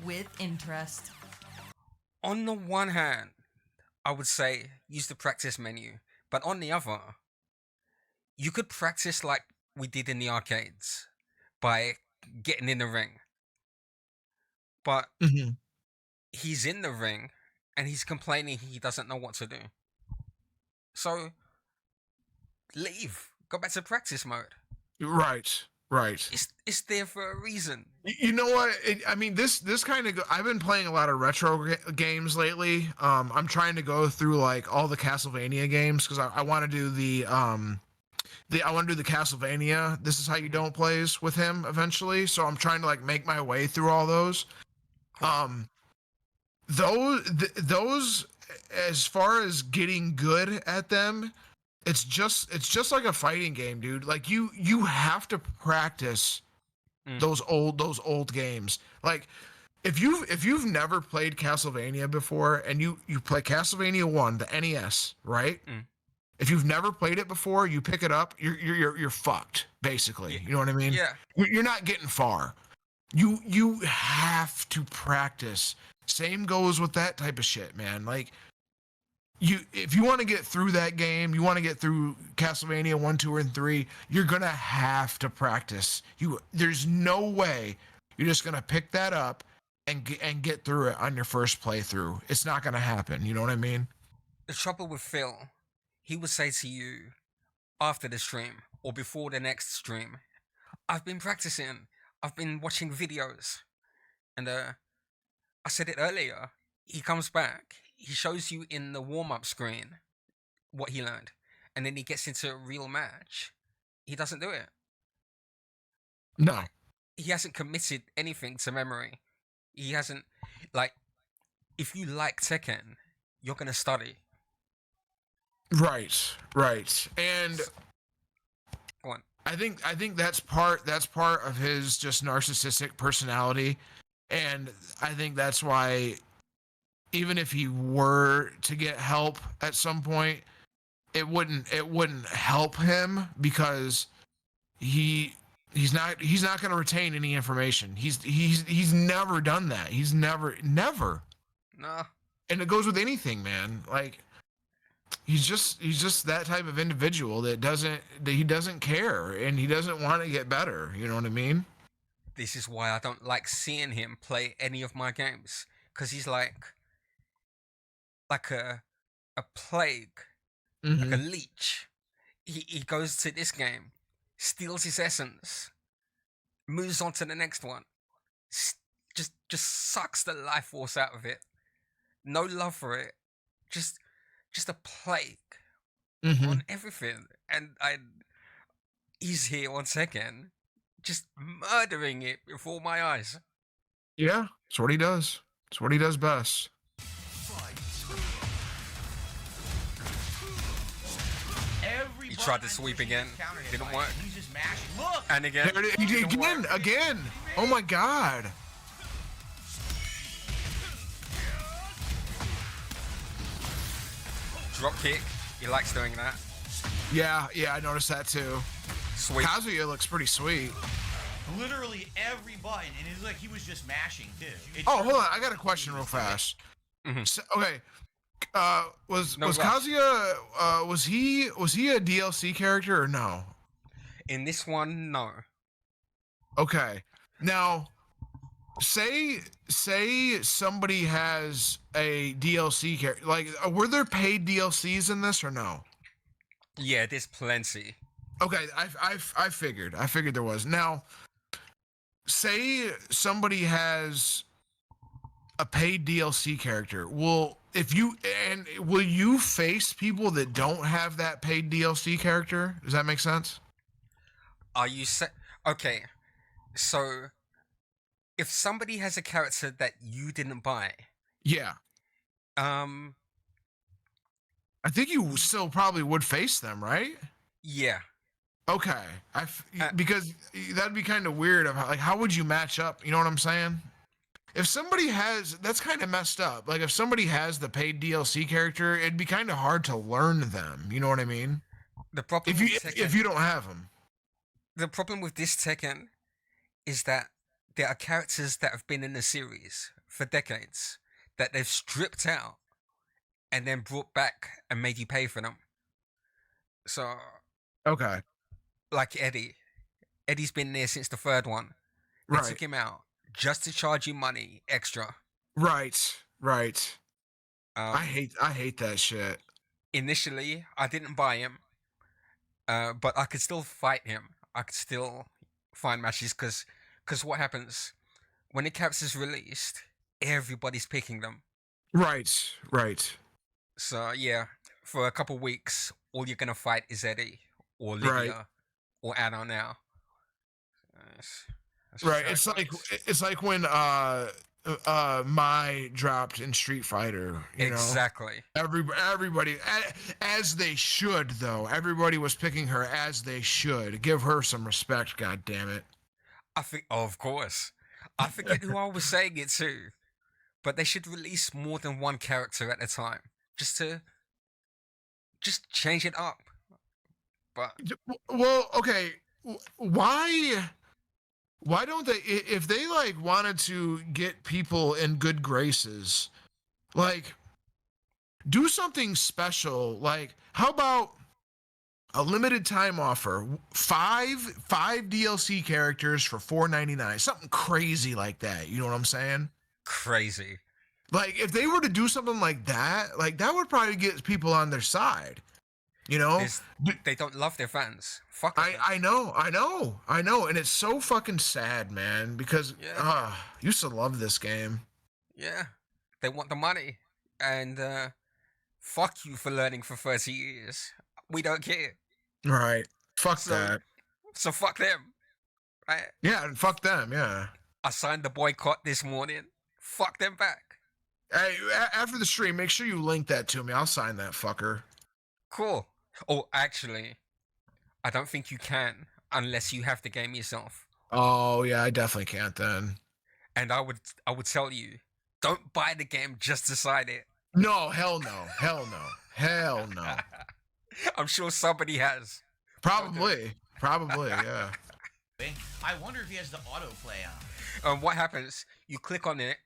with interest. On the one hand, I would say use the practice menu, but on the other, you could practice like we did in the arcades by getting in the ring. But Mm-hmm. he's in the ring and he's complaining he doesn't know what to do. So leave, go back to practice mode. Right. It's there for a reason. You know what? This kind of. I've been playing a lot of retro games lately. I'm trying to go through like all the Castlevania games because I want to do the Castlevania. This is how you don't plays with him eventually. So I'm trying to like make my way through all those. Um, those, as far as getting good at them, it's just like a fighting game, dude. Like you have to practice those old games. Like if you've never played Castlevania before and you play Castlevania 1, the NES, right? If you've never played it before, you pick it up, you're fucked, basically. Yeah. You know what I mean? Yeah. You're not getting far. You have to practice. Same goes with that type of shit, man. Like if you want to get through that game, you want to get through Castlevania 1, 2, and 3, you're gonna have to practice. There's no way you're just gonna pick that up and get through it on your first playthrough. It's not gonna happen. You know what I mean? The trouble with Phil, he would say to you after the stream or before the next stream, I've been practicing, I've been watching videos. And I said it earlier, he comes back, he shows you in the warm-up screen what he learned, and then he gets into a real match. He doesn't do it. No. He hasn't committed anything to memory. He hasn't, like, if you like Tekken, you're going to study. Right. And go on. I think that's part of his just narcissistic personality, and I think that's why even if he were to get help at some point, it wouldn't help him because he's not going to retain any information. He's never done that. He's never. No. And it goes with anything, man. Like he's just that type of individual that he doesn't care and he doesn't want to get better. You know what I mean? This is why I don't like seeing him play any of my games, because he's like a plague, like a leech. He goes to this game, steals his essence, moves on to the next one, just sucks the life force out of it. No love for it, just a plague on everything. And he's here once again, just murdering it before my eyes. Yeah, it's what he does. It's what he does best. He tried to sweep again. Didn't work. He's just mashing. Look! And again. Again. Oh my god. Drop kick. He likes doing that. Yeah, I noticed that too. Sweet. Kazuya looks pretty sweet. Literally every button, and it's like he was just mashing too. Hold on, I got a question real fast. So, okay, was Kazuya was he a DLC character or no? In this one, no. Okay, now say somebody has a DLC character. Like, were there paid DLCs in this or no? Yeah, there's plenty. Okay, I figured there was. Now, say somebody has a paid DLC character. Will you face people that don't have that paid DLC character? Does that make sense? Are you okay? So, if somebody has a character that you didn't buy, yeah. I think you still probably would face them, right? Yeah. Okay. Because that'd be kind of weird. How would you match up? You know what I'm saying? If somebody that's kind of messed up. Like if somebody has the paid DLC character, it'd be kind of hard to learn them. You know what I mean? The problem if you don't have them. The problem with this Tekken is that there are characters that have been in the series for decades that they've stripped out and then brought back and made you pay for them. So, okay, like Eddie. Eddie's been there since the third one. They took him out just to charge you money extra. Right. I hate that shit. Initially, I didn't buy him, but I could still fight him. I could still find matches because what happens when the character's released, everybody's picking them. Right. So yeah, for a couple weeks, all you're gonna fight is Eddie or Lydia or Anna now. Right. It's like when my dropped in Street Fighter. You exactly. know? Everybody, as they should, though. Everybody was picking her as they should. Give her some respect, God damn it. I think, oh, of course. I forget who I was saying it to, but they should release more than one character at a time, just change it up. But well, okay, why don't they? If they like wanted to get people in good graces, like do something special. Like how about a limited time offer, five DLC characters for $4.99, something crazy like that. You know what I'm saying? Crazy. Like if they were to do something like that would probably get people on their side. You know, they don't love their fans. Fuck. I know, and it's so fucking sad, man. Because used to love this game. Yeah, they want the money, and fuck you for learning for 30 years. We don't care. Right. Fuck that. So fuck them. Right? Yeah, and fuck them. Yeah. I signed the boycott this morning. Fuck them back. Hey, after the stream, make sure you link that to me. I'll sign that fucker. Cool. Oh, actually, I don't think you can unless you have the game yourself. Oh yeah, I definitely can't then. And I would tell you, don't buy the game just to sign it. No, hell no, hell no. I'm sure somebody has. Probably, yeah. I wonder if he has the autoplay on. What happens? You click on it,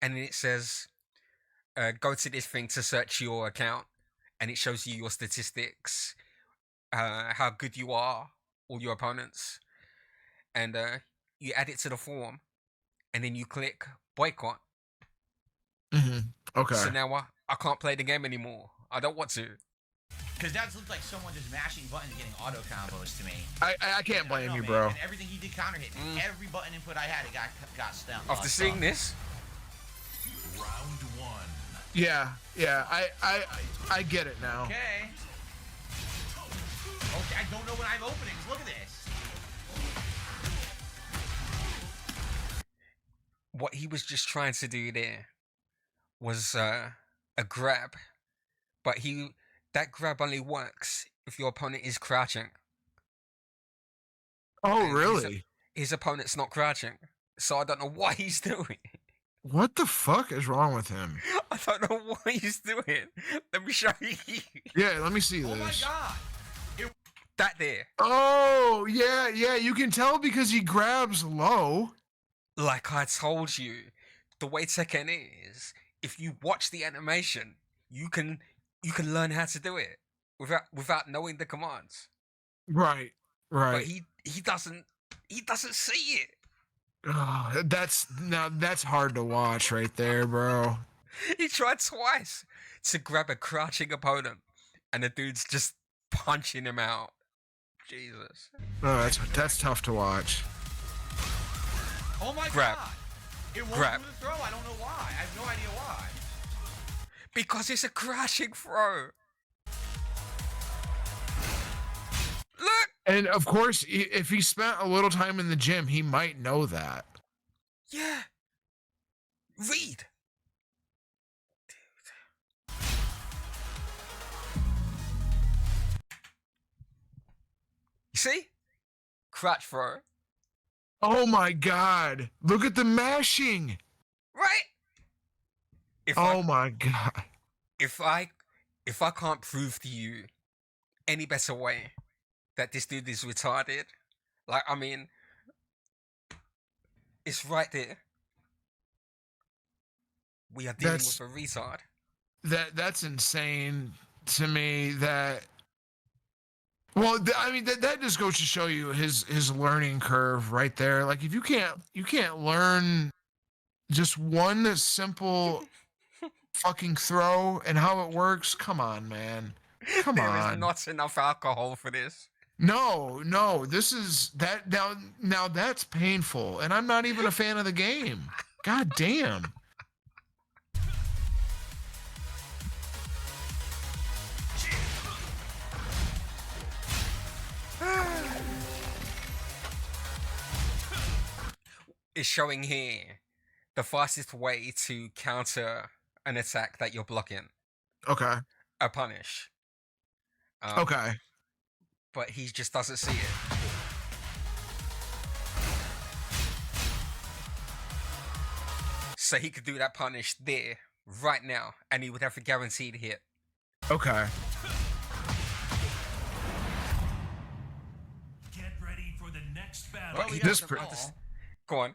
and then it says, "Go to this thing to search your account." And it shows you your statistics, how good you are, all your opponents. And you add it to the form, and then you click boycott. Mm-hmm. Okay. So now I can't play the game anymore. I don't want to. Because that looks like someone just mashing buttons and getting auto combos to me. I can't blame you, man. bro. And everything he did counter hit. Every button input I had, it got stumped. After seeing this. Round one. Yeah, I get it now. Okay, I don't know when I have openings. Look at this. What he was just trying to do there was a grab, but that grab only works if your opponent is crouching. Oh, and really? His opponent's not crouching, so I don't know what he's doing. What the fuck is wrong with him? I don't know what he's doing. Let me show you. Yeah, let me see this. Oh my god. That there. Oh, yeah, you can tell because he grabs low. Like I told you, the way Tekken is, if you watch the animation, you can learn how to do it without knowing the commands. Right. But he doesn't see it. Oh, that's hard to watch right there, bro. He tried twice to grab a crouching opponent, and the dude's just punching him out. Jesus. Oh, that's tough to watch. Oh my god. It won't do the throw. I don't know why. I have no idea why. Because it's a crashing throw. Look! And of course, if he spent a little time in the gym, he might know that. Yeah. Read. Dude. You see? Crotch throw. Oh my god. Look at the mashing. Right? My god. If I can't prove to you any better way that this dude is retarded, like, I mean, it's right there. We are dealing with a retard. That's insane to me. I mean, that just goes to show you his learning curve right there. Like, if you can't learn just one simple fucking throw and how it works, come on, man. Come on. There is not enough alcohol for this. No, this is that now that's painful, and I'm not even a fan of the game. God damn. It's showing here the fastest way to counter an attack that you're blocking. Okay. A punish. Okay. But he just doesn't see it. So he could do that punish there, right now, and he would have a guaranteed hit. Okay. Get ready for the next battle. Well, we This got pr- some ball. Go on.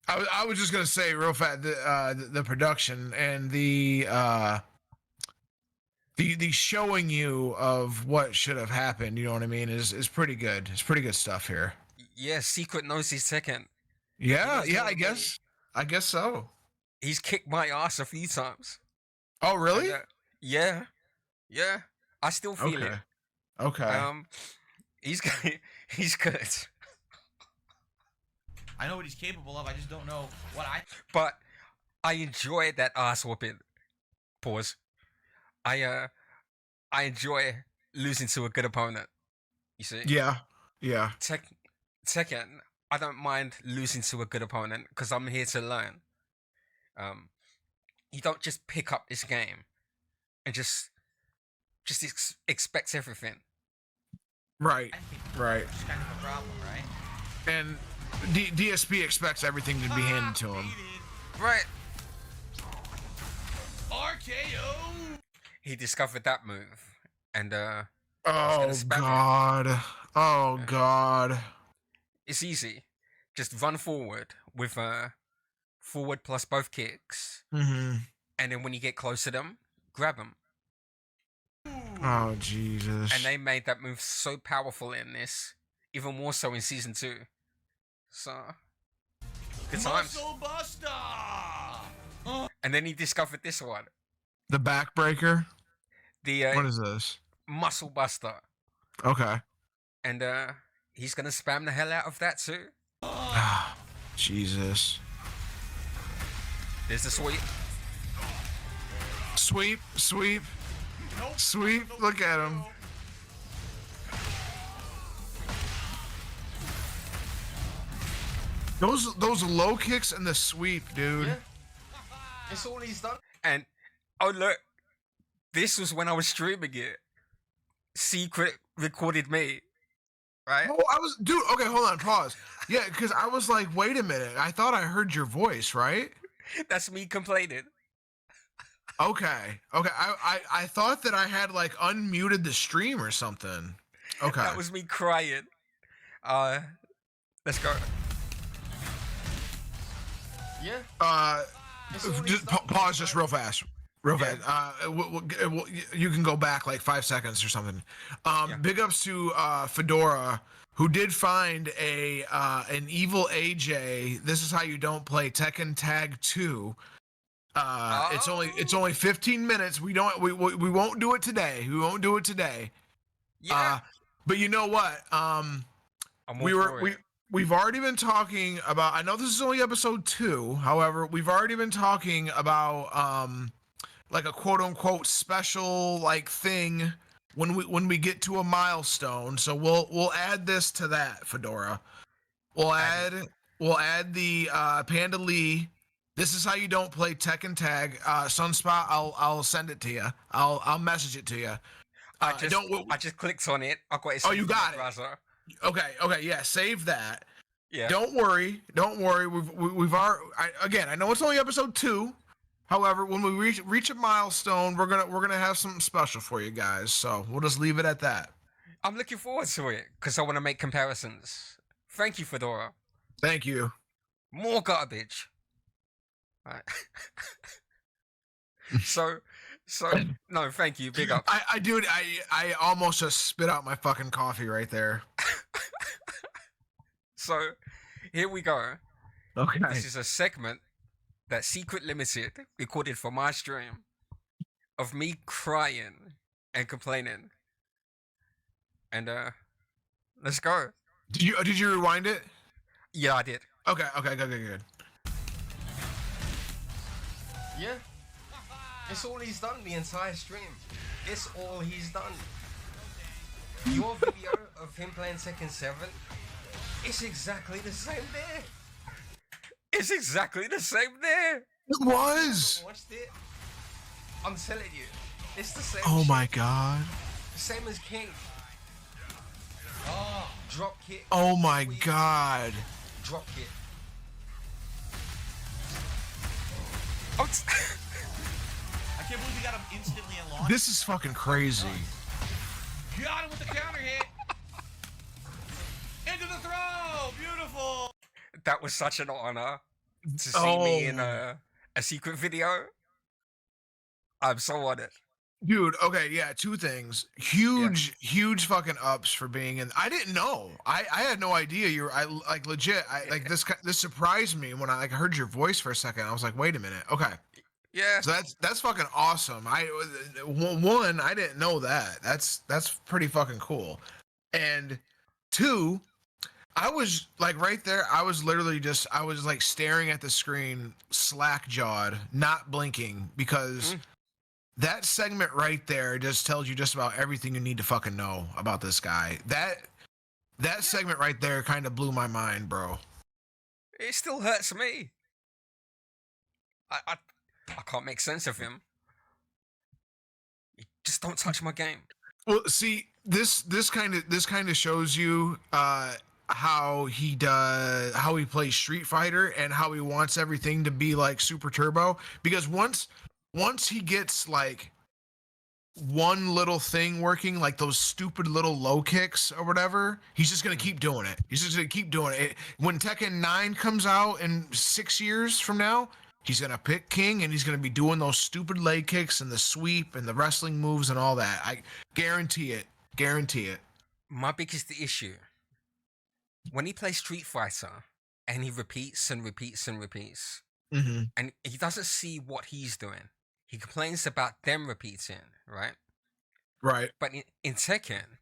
I was just gonna say real fast the production and the showing you of what should have happened. You know what I mean? Is pretty good. It's pretty good stuff here. Yeah, Secret knows his Tekken. Yeah, knows yeah. all I the guess. I guess so. He's kicked my ass a few times. Oh, really? And, yeah. I still feel it. Okay. He's he's good. I know what he's capable of. I just don't know what I. But I enjoy that ass whooping. Pause. I enjoy losing to a good opponent. You see? Yeah. Yeah. Tekken, I don't mind losing to a good opponent because I'm here to learn. You don't just pick up this game and just expect everything. Right. Right. It's kind of a problem, right? And DSP expects everything to be handed to him. Right. RKO. He discovered that move, and Oh spam it. God. Oh God. It's easy. Just run forward with forward plus both kicks, Mm-hmm. and then when you get close to them, grab them. Oh Jesus. And they made that move so powerful in this, even more so in season 2. So, good times. Muscle Buster. And then he discovered this one, The backbreaker. the What is this? Muscle Buster, Okay. and he's gonna spam the hell out of that too. Jesus. There's the sweep. Sweep. Sweep. Nope. Sweep. Look at him. Those low kicks and the sweep, dude. Yeah. It's all he's done. And oh look, this was when I was streaming it. Secret recorded me, right? Oh, I was, dude. Okay, hold on, pause. Yeah, because I was like, wait a minute. I thought I heard your voice, right? That's me complaining. Okay. I thought that I had like unmuted the stream or something. Okay. That was me crying. Let's go. Yeah. Just pause just real fast. Real fast. You can go back like 5 seconds or something. Big ups to Fedora, who did find an evil AJ. This is how you don't play Tekken Tag 2. It's only 15 minutes. We won't do it today. We won't do it today. Yeah. But you know what? We've already been talking about, I know this is only episode 2, however, we've already been talking about like a quote unquote special like thing when we get to a milestone. So we'll add this to that, Fedora. We'll add the Panda Lee. This is how you don't play Tekken Tag. Sunspot, I'll send it to you. I'll message it to you. I just clicked on it. I got it. Oh, you got it. Browser. Okay, yeah, save that. Yeah. Don't worry. We've already, again, I know it's only episode 2. However, when we reach a milestone, we're gonna have something special for you guys. So we'll just leave it at that. I'm looking forward to it because I want to make comparisons. Thank you, Fedora. Thank you. More garbage. Right. so no, thank you. Big up. I almost just spit out my fucking coffee right there. So here we go. Okay. This is a segment that Secret Limited recorded for my stream of me crying and complaining. And let's go. Did you rewind it? Yeah, I did. Okay, good. Yeah. It's all he's done the entire stream. It's all he's done. Your video of him playing Tekken 7, it's exactly the same there. It's exactly the same there. It was. Watched it. I'm telling you, it's the same. Oh shit. my god. Same as King. Oh, drop kick. Oh my god. Drop kick. I can't believe we got him instantly and launched. This is fucking crazy. Got him with the counter hit. Into the throw. Beautiful. That was such an honor to see me in a secret video. I'm so honored. Dude, okay, yeah, two things. Huge fucking ups for being in. I didn't know. I had no idea you were. I like legit. This surprised me when I like heard your voice for a second. I was like, wait a minute. Okay. Yeah. So that's fucking awesome. I didn't know that. That's pretty fucking cool. And two, I was like right there. I was literally I was like staring at the screen, slack jawed, not blinking because. That segment right there just tells you just about everything you need to fucking know about this guy. That segment right there kind of blew my mind, bro. It still hurts me. I can't make sense of him. Just don't touch my game. Well, see, this kind of shows you how he plays Street Fighter and how he wants everything to be like super turbo, because once he gets like one little thing working, like those stupid little low kicks or whatever, he's just gonna keep doing it. He's just gonna keep doing it. When Tekken 9 comes out in 6 years from now, he's gonna pick King and he's gonna be doing those stupid leg kicks and the sweep and the wrestling moves and all that. I guarantee it. Guarantee it. My biggest issue, when he plays Street Fighter and he repeats and repeats and repeats, and he doesn't see what he's doing. He complains about them repeating, right? Right. But in Tekken,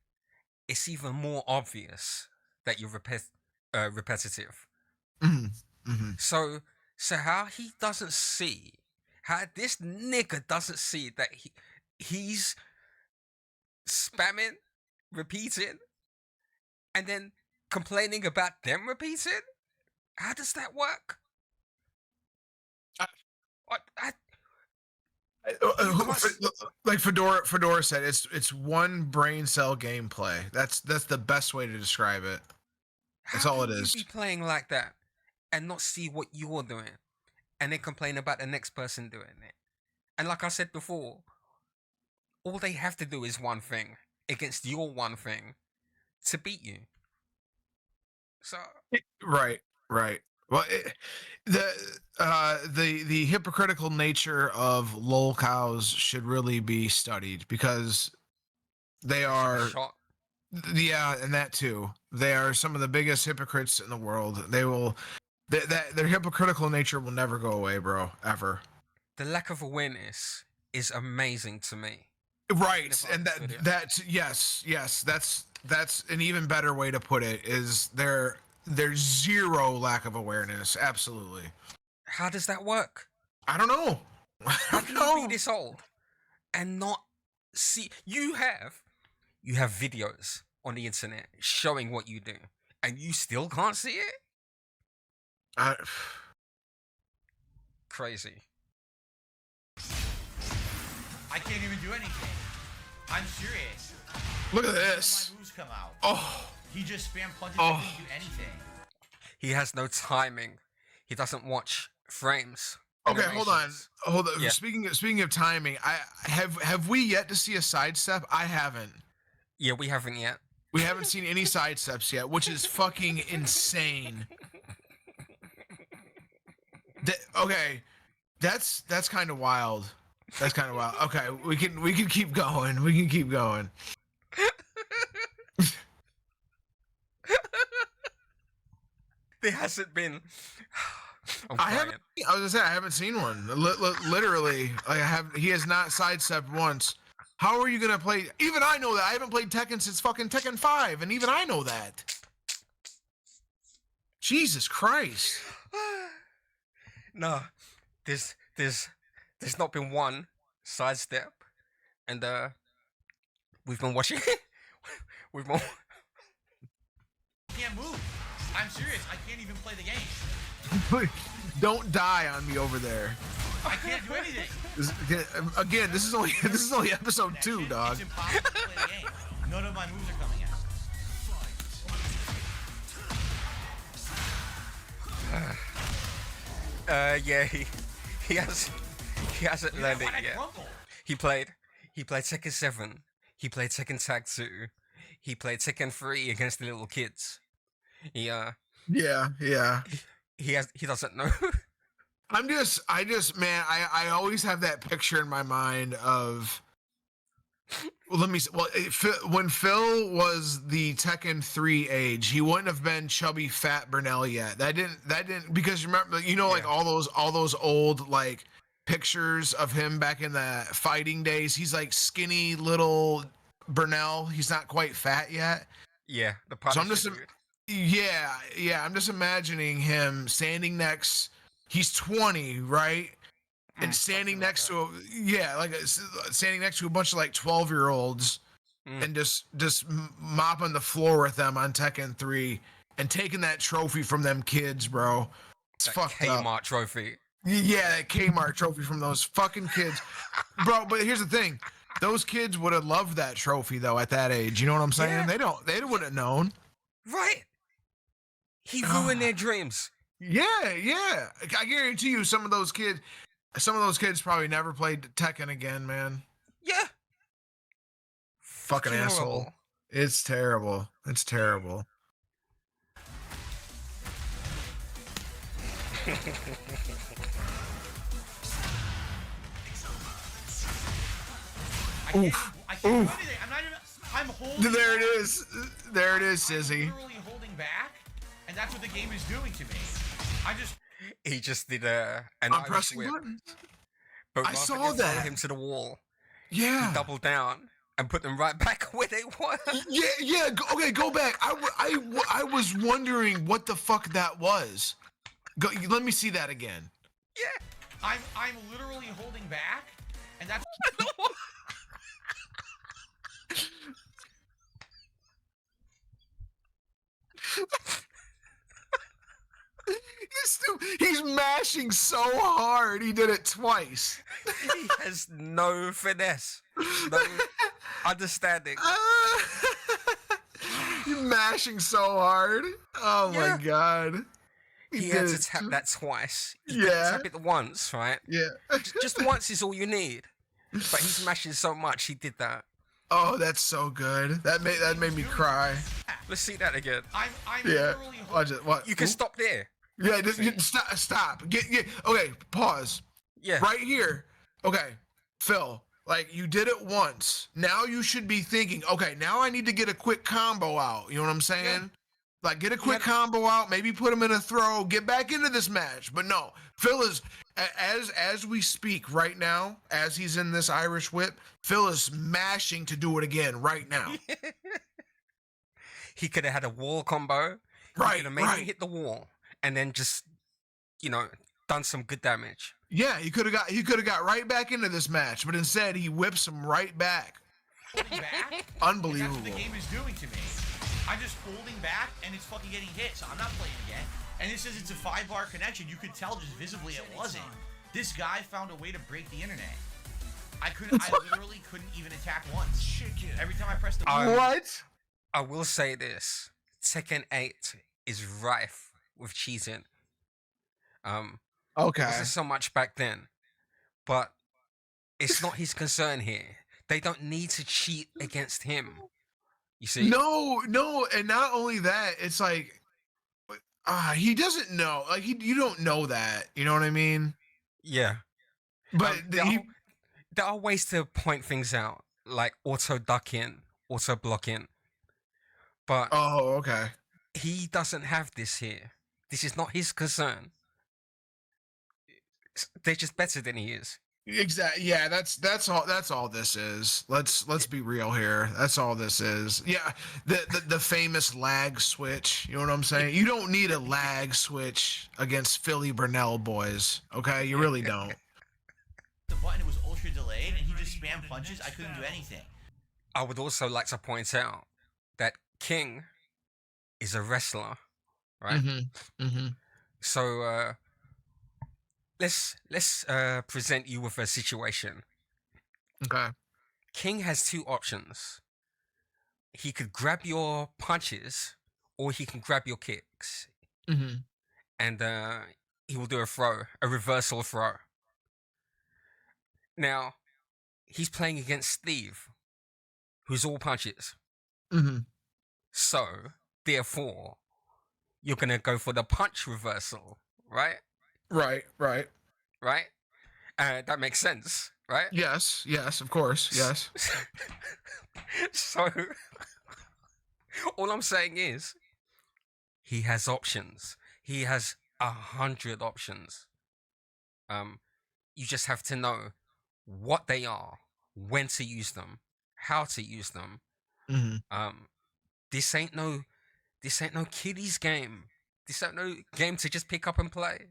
it's even more obvious that you're repetitive. So how he doesn't see, how this nigga doesn't see that he's spamming, repeating, and then complaining about them repeating? How does that work? Like Fedora said, it's one brain cell gameplay. That's the best way to describe it. That's all it is. How can you be playing like that and not see what you're doing, and then complain about the next person doing it? And like I said before, all they have to do is one thing against your one thing to beat you. So right. Well, the hypocritical nature of lol cows should really be studied, because they are, yeah, and that too. They are some of the biggest hypocrites in the world. Their hypocritical nature will never go away, bro, ever. The lack of awareness is amazing to me. Right, and that's yes, that's an even better way to put it. Is there's zero lack of awareness. Absolutely. How does that work? I don't know. How can you be this old and not see? You have videos on the internet showing what you do, and you still can't see it? Crazy. I can't even do anything. I'm serious. Look at this. My moves come out. Oh. He just spam punches. I can't do anything. He has no timing. He doesn't watch frames. Okay, hold on. Yeah. Speaking of timing, have we yet to see a sidestep? I haven't. Yeah, we haven't yet. We haven't seen any sidesteps yet, which is fucking insane. Okay, that's kind of wild. That's kind of wild. Okay, we can keep going. We can keep going. There hasn't been. I was gonna say I haven't seen one. Literally, he has not sidestepped once. How are you gonna play? Even I know that. I haven't played Tekken since fucking Tekken 5, and even I know that. Jesus Christ. No, there's not been one sidestep, and we've been watching. Can't move. I'm serious. I can't even play the game. Don't die on me over there. I can't do anything. Again, this is only episode 2, dog. It's impossible to play the game. None of my moves are coming out. Yeah, he hasn't learned it yet. He played Tekken 7. He played Tekken Tag 2. He played Tekken 3 against the little kids. Yeah. He doesn't know. I always have that picture in my mind of. Well, when Phil was the Tekken 3 age, he wouldn't have been chubby fat Burnell yet. That didn't because remember, like all those old like pictures of him back in the fighting days. He's like skinny little Burnell. He's not quite fat yet. Yeah, the so I'm just I'm just imagining him standing next. He's 20, right? And standing next to standing next to a bunch of like 12-year-olds and just mopping the floor with them on Tekken 3 and taking that trophy from them kids, bro. It's that fucked Kmart up. trophy. Yeah, that Kmart trophy from those fucking kids. Bro, but here's the thing. Those kids would have loved that trophy though at that age. You know what I'm saying? Yeah. They wouldn't have known. Right. He ruined their dreams. Yeah. I guarantee you some of those kids probably never played Tekken again, man. Yeah. Fucking asshole. Horrible. It's terrible. It's terrible. I can't do anything. I'm holding. There it is. There it is, Sizzy. I'm literally holding back, and that's what the game is doing to me. He just did an I'm pressing whip. buttons. But I saw that. Him to the wall. Yeah. He doubled down and put them right back where they were. Yeah. Okay, go back. I was wondering what the fuck that was. Let me see that again. Yeah. I'm literally holding back, and that's. He's mashing so hard. He did it twice. He has no finesse, no understanding. He's mashing so hard. Oh my god. He had to tap that twice. You tap it once, right? Yeah. Just once is all you need. But he's mashing so much, he did that. Oh, that's so good. That made me cry. Let's see that again. I'm literally what? You can stop there. Yeah, stop. Okay, pause. Yeah. Right here. Okay, Phil, like you did it once. Now you should be thinking, okay, now I need to get a quick combo out. You know what I'm saying? Yeah. Like get a quick combo out, maybe put him in a throw, get back into this match. But no, Phil is as we speak right now, as he's in this Irish whip, Phil is mashing to do it again right now. He could have had a wall combo. Right. He could have maybe hit the wall and then just, done some good damage. Yeah, he could have got right back into this match, but instead he whips him right back. Back? Unbelievable. That's what the game is doing to me. I'm just holding back and it's fucking getting hit, so I'm not playing again. And it says it's a 5-bar connection. You could tell just visibly it wasn't. This guy found a way to break the internet. I literally couldn't even attack once. Every time I pressed the button. What? I will say this. Tekken 8 is rife with cheating. Okay. It wasn't so much back then. But it's not his concern here. They don't need to cheat against him. You see? No, and not only that, it's like he doesn't know. Like you don't know that. You know what I mean? Yeah. But there are ways to point things out, like auto ducking, auto blocking. But okay. He doesn't have this here. This is not his concern. They're just better than he is. Exactly. Yeah, that's all this is. Let's be real here. That's all this is. Yeah, the famous lag switch. You know what I'm saying? You don't need a lag switch against Philly Burnell boys. Okay, you really don't. The button was ultra delayed, and he just spam punches. I couldn't do anything. I would also like to point out that King is a wrestler, right? Mm-hmm. Mm-hmm. So let's present you with a situation. Okay. King has two options. He could grab your punches, or he can grab your kicks, and he will do a reversal throw. Now, he's playing against Steve, who's all punches. So, therefore, you're gonna go for the punch reversal, right? Right. Right? That makes sense, right? Yes, of course, yes. So, all I'm saying is, he has options. He has 100 options. You just have to know what they are, when to use them, how to use them. This ain't no kiddies game. This ain't no game to just pick up and play.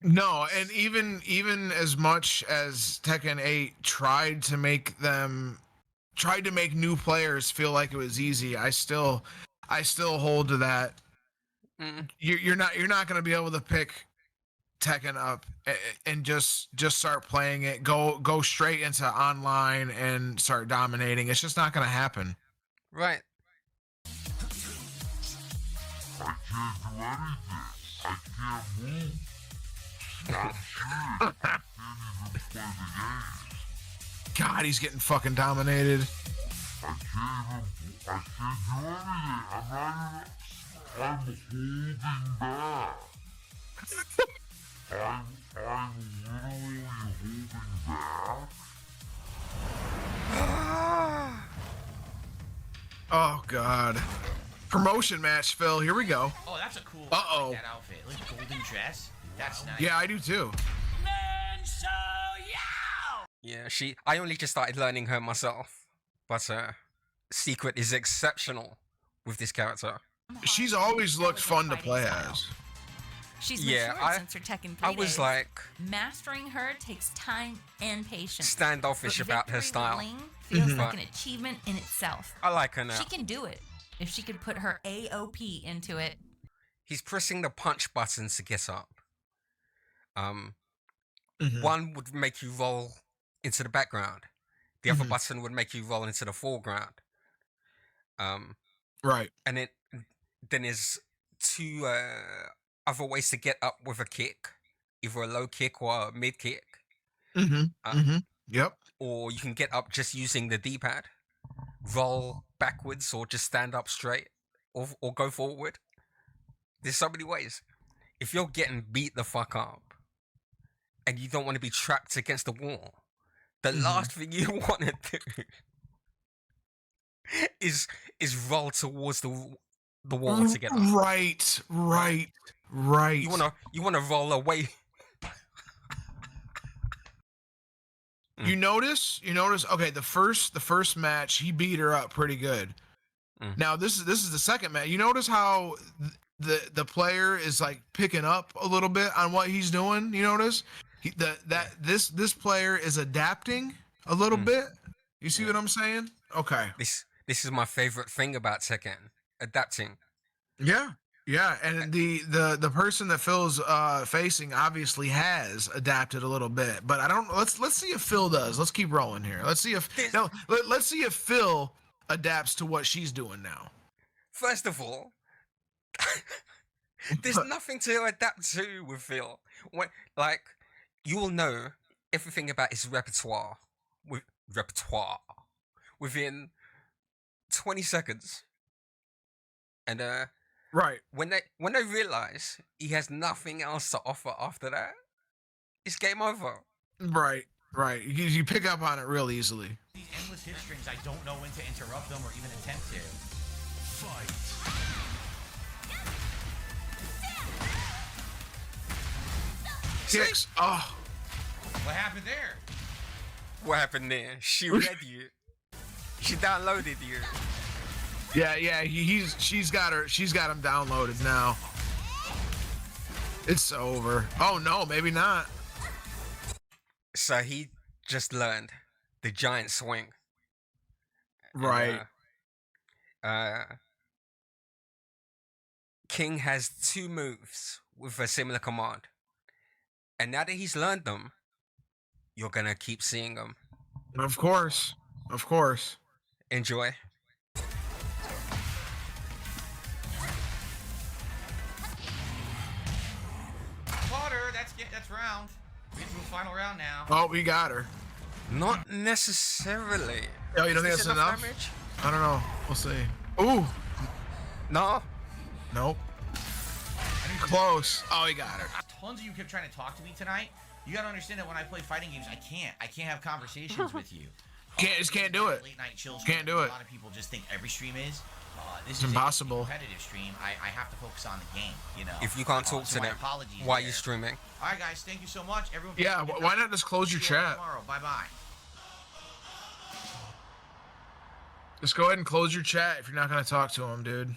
No, and even as much as Tekken 8 tried to make new players feel like it was easy, I still hold to that. You're not going to be able to pick Tekken up and just start playing it, go straight into online and start dominating. It's just not going to happen. Right. I can't do anything. I can't move. Stop shooting. I can't even play the game. God, he's getting fucking dominated. I can't do anything. I'm holding back. I'm literally holding back. Oh God. Promotion match, Phil. Here we go. Oh, that's a cool. Uh-oh. Like that outfit, like golden dress. That's nice. Yeah, I do too. Yeah, I only just started learning her myself, but Secret is exceptional with this character. She's always looked fun to play as. She's matured since her Tekken 3 I was days. like, mastering her takes time and patience. Standoffish about her style. Feels like an achievement in itself. I like her now. She can do it if she could put her AOP into it. He's pressing the punch buttons to get up. One would make you roll into the background. The other button would make you roll into the foreground. Right. And then there's two other ways to get up with a kick, either a low kick or a mid kick. Yep. Or you can get up just using the D-pad, roll backwards, or just stand up straight, or go forward. There's so many ways. If you're getting beat the fuck up and you don't want to be trapped against the wall, the last thing you want to do is roll towards the wall to get up. Right. You wanna roll away. You notice? Okay, the first match he beat her up pretty good. Now this is the second match. You notice how the player is like picking up a little bit on what he's doing. You notice this player is adapting a little bit. You see what I'm saying? Okay. This is my favorite thing about Tekken, adapting. Yeah, and the person that Phil's facing obviously has adapted a little bit, but I don't. Let's see if Phil does. Let's keep rolling here. Let's see if let's see if Phil adapts to what she's doing now. First of all, there's nothing to adapt to with Phil. You will know everything about his repertoire within 20 seconds, and right when they realize he has nothing else to offer after that, it's game over. Right. You pick up on it real easily. These endless hit strings, I don't know when to interrupt them or even attempt to. Fight. Kicks. Oh. What happened there? What happened there? She read you. She downloaded you. Yeah. She's got him downloaded now. It's over. Oh no, maybe not. So he just learned the giant swing. Right. King has two moves with a similar command. And now that he's learned them, you're gonna keep seeing them. Of course. Of course. Enjoy. Potter, that's round. We get to the final round now. Oh, we got her. Not necessarily. Oh, you don't think that's enough? Damage? I don't know. We'll see. Ooh. No. Nope. Close. Oh, he got her. Tons of you kept trying to talk to me tonight. You gotta understand that when I play fighting games, I can't have conversations with you. Just can't do it. Late night chill. Can't do it. A lot of people just think every stream is. This It's is impossible. a competitive stream. I have to focus on the game. You know. If you can't talk so to them, apologies why are there. you streaming? All right, guys. Thank you so much, everyone. Yeah. Why not just close your chat? Tomorrow. Bye bye. Just go ahead and close your chat if you're not gonna talk to him, dude.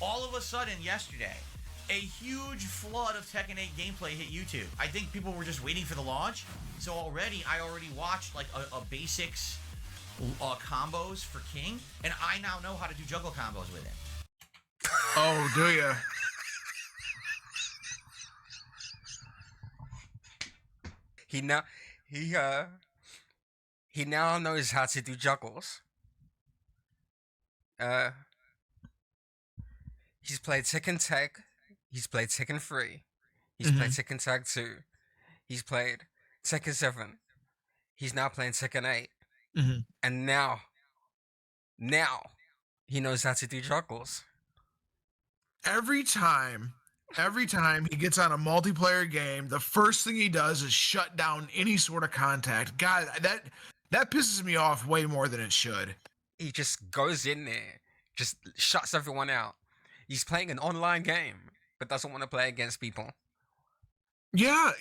All of a sudden, yesterday, a huge flood of Tekken 8 gameplay hit YouTube. I think people were just waiting for the launch. So I already watched like a basics combos for King, and I now know how to do juggle combos with it. Oh, do ya? He now knows how to do juggles. He's played Tekken Tag. He's played Tekken 3. He's played Tekken Tag 2. He's played Tekken 7. He's now playing Tekken 8. And now he knows how to do juggles. Every time he gets on a multiplayer game, the first thing he does is shut down any sort of contact. God, that pisses me off way more than it should. He just goes in there, just shuts everyone out. He's playing an online game, but doesn't want to play against people. Yeah,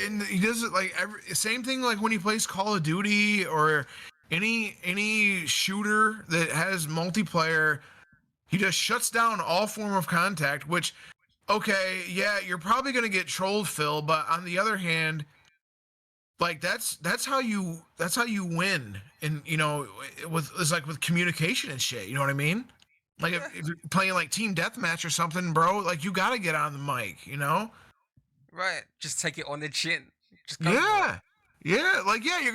and he does it like same thing like when he plays Call of Duty or any shooter that has multiplayer. He just shuts down all form of contact, which, okay, yeah, you're probably gonna get trolled, Phil, but on the other hand, like that's how you win, and it's like with communication and shit. You know what I mean? Like if you're playing like team deathmatch or something, bro, like you gotta get on the mic, you know? Right, just take it on the chin. Just go yeah, you're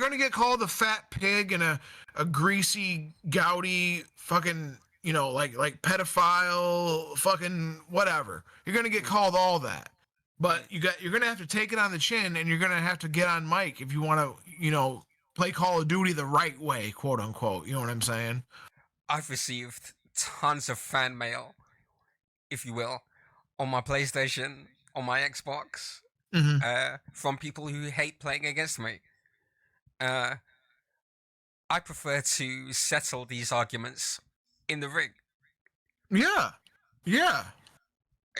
gonna get called a fat pig and a greasy, gouty fucking, like pedophile, fucking whatever. You're gonna get called all that. But you're gonna have to take it on the chin, and you're gonna have to get on mic if you want to, play Call of Duty the right way, quote unquote. You know what I'm saying? I've received tons of fan mail, if you will, on my PlayStation, on my Xbox, from people who hate playing against me. I prefer to settle these arguments in the ring. Yeah.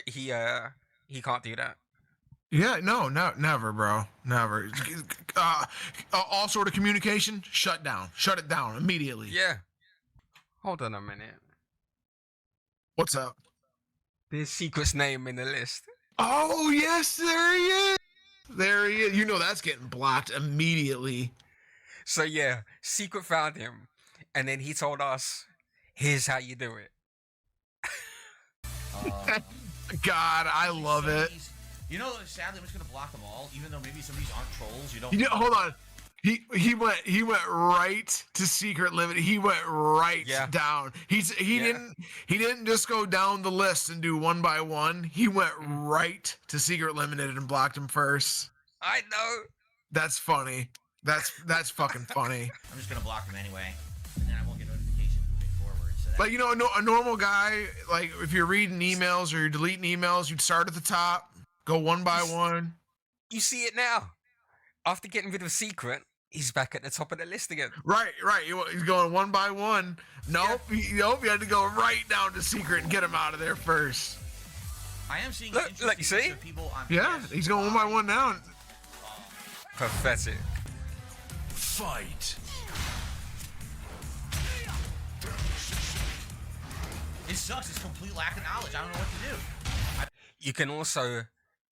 He can't do that. Yeah, no, never, bro, never. All sort of communication, shut it down immediately. Yeah. Hold on a minute. What's up? There's Secret's name in the list. Oh yes, there he is. There he is. You know that's getting blocked immediately. So yeah, Secret found him, and then he told us, "Here's how you do it." God, I love it. Sadly, I'm just gonna block them all, even though maybe some of these aren't trolls. Hold on. He went right to Secret Limit. He went right down. He didn't just go down the list and do one by one. He went right to Secret Limited and blocked him first. I know. That's funny. That's fucking funny. I'm just gonna block them anyway, and then I won't get notifications moving forward. So like a normal guy, like if you're reading emails or you're deleting emails, you'd start at the top, go one by one. You see it now. After getting rid of Secret, he's back at the top of the list again. Right. He's going one by one. Nope. You had to go right down to Secret and get him out of there first. I am seeing look, you see? People on he's going one by one now. Pathetic. Fight. It sucks. It's complete lack of knowledge. I don't know what to do. You can also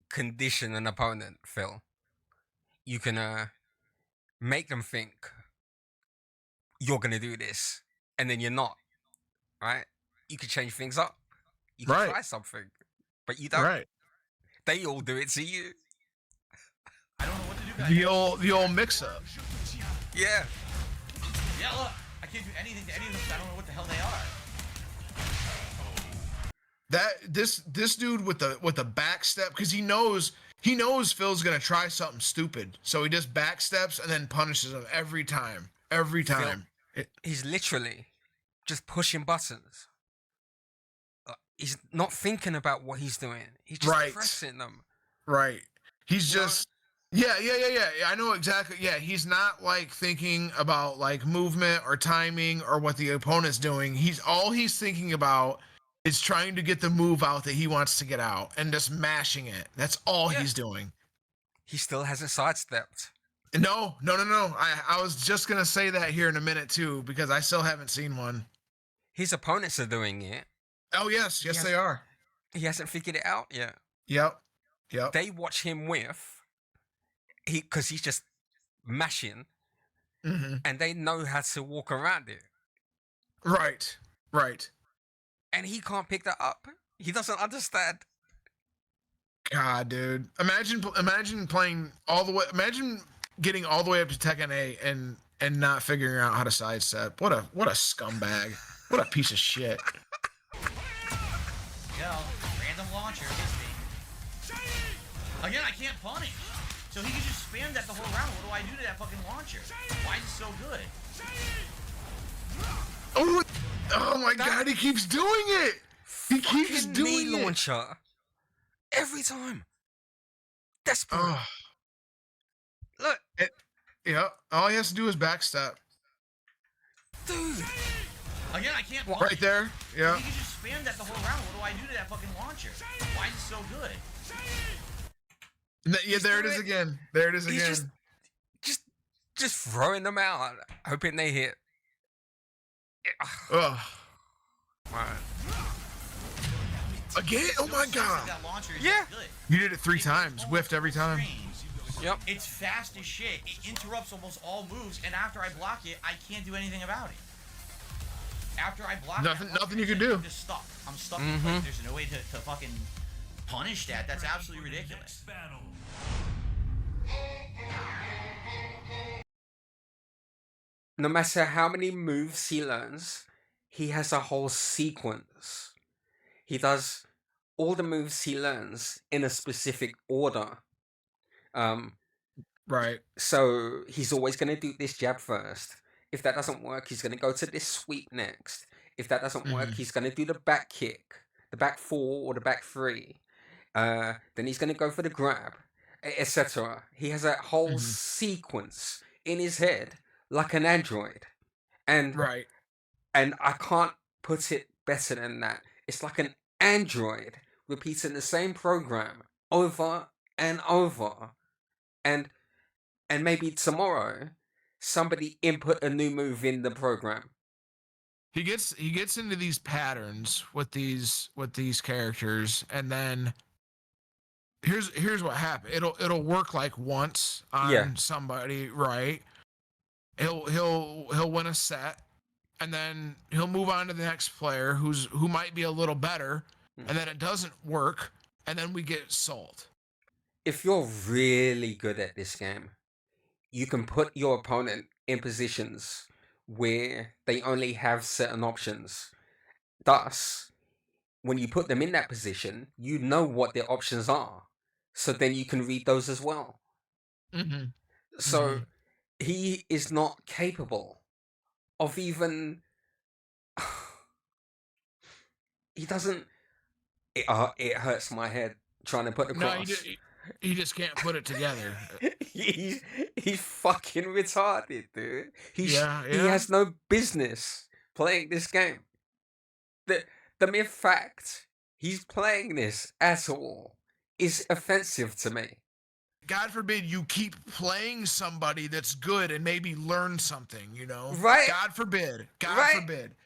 condition an opponent, Phil. You can make them think you're gonna do this, and then you're not. Right? You can change things up. You can try something, but you don't. Right. They all do it to you. I don't know what to do. The old mix-up. Yeah. Yeah, look, I can't do anything to any of them. So I don't know what the hell they are. This dude with the back step, because he knows Phil's gonna try something stupid, so he just back steps and then punishes him every time. He's literally just pushing buttons. He's not thinking about what he's doing. He's just pressing them. Right. He's just yeah. I know exactly. Yeah, he's not like thinking about like movement or timing or what the opponent's doing. He's thinking about is trying to get the move out that he wants to get out and just mashing it. That's all he's doing. He still hasn't sidestepped. No. I was just gonna say that here in a minute too, because I still haven't seen one. His opponents are doing it. Oh yes, they are. He hasn't figured it out yet. Yep. They watch him because he's just mashing, and they know how to walk around it. Right. And he can't pick that up. He doesn't understand. God, dude. Imagine playing all the way. Imagine getting all the way up to Tekken 8 and not figuring out how to sidestep. What a scumbag. What a piece of shit. Yo, random launcher hits me. Again, I can't punish. So he can just spam that the whole round. What do I do to that fucking launcher? Why is it so good? Oh my God, he keeps doing it. He keeps doing it. Launcher. Every time. Desperate. Look. All he has to do is backstep. Dude. Again, I can't right there. Yeah. He can just spam that the whole round. What do I do to that fucking launcher? Why is it so good? Yeah, there it is again. There it is again. Just throwing them out, hoping they hit. Ugh. Again? Oh my God. That launcher is Yeah. good. You did it 3 times. Whiffed every time. Yep. It's fast as shit. It interrupts almost all moves, and after I block it, I can't do anything about it. After I block nothing you can do. I'm just stuck. I'm stuck. Like, there's no way to fucking punish that. That's absolutely ridiculous. No matter how many moves he learns, he has a whole sequence. He does all the moves he learns in a specific order. Right. So he's always going to do this jab first. If that doesn't work, he's going to go to this sweep next. If that doesn't work, he's going to do the back kick, the back 4 or the back 3. Then he's going to go for the grab, etc. He has a whole sequence in his head like an android. And I can't put it better than that. It's like an android repeating the same program over and over. And maybe tomorrow somebody input a new move in the program. He gets into these patterns with these characters, and then here's what happens. It'll work like once on somebody, right? He'll win a set, and then he'll move on to the next player who might be a little better, and then it doesn't work, and then we get sold. If you're really good at this game, you can put your opponent in positions where they only have certain options. Thus, when you put them in that position, you know what their options are. So then you can read those as well. So he is not capable of even... he doesn't... It hurts my head trying to put across. No, he just can't put it together. He's fucking retarded, dude. He has no business playing this game. The mere fact he's playing this at all is offensive to me. God forbid you keep playing somebody that's good and maybe learn something, you know? Right. God forbid. God forbid.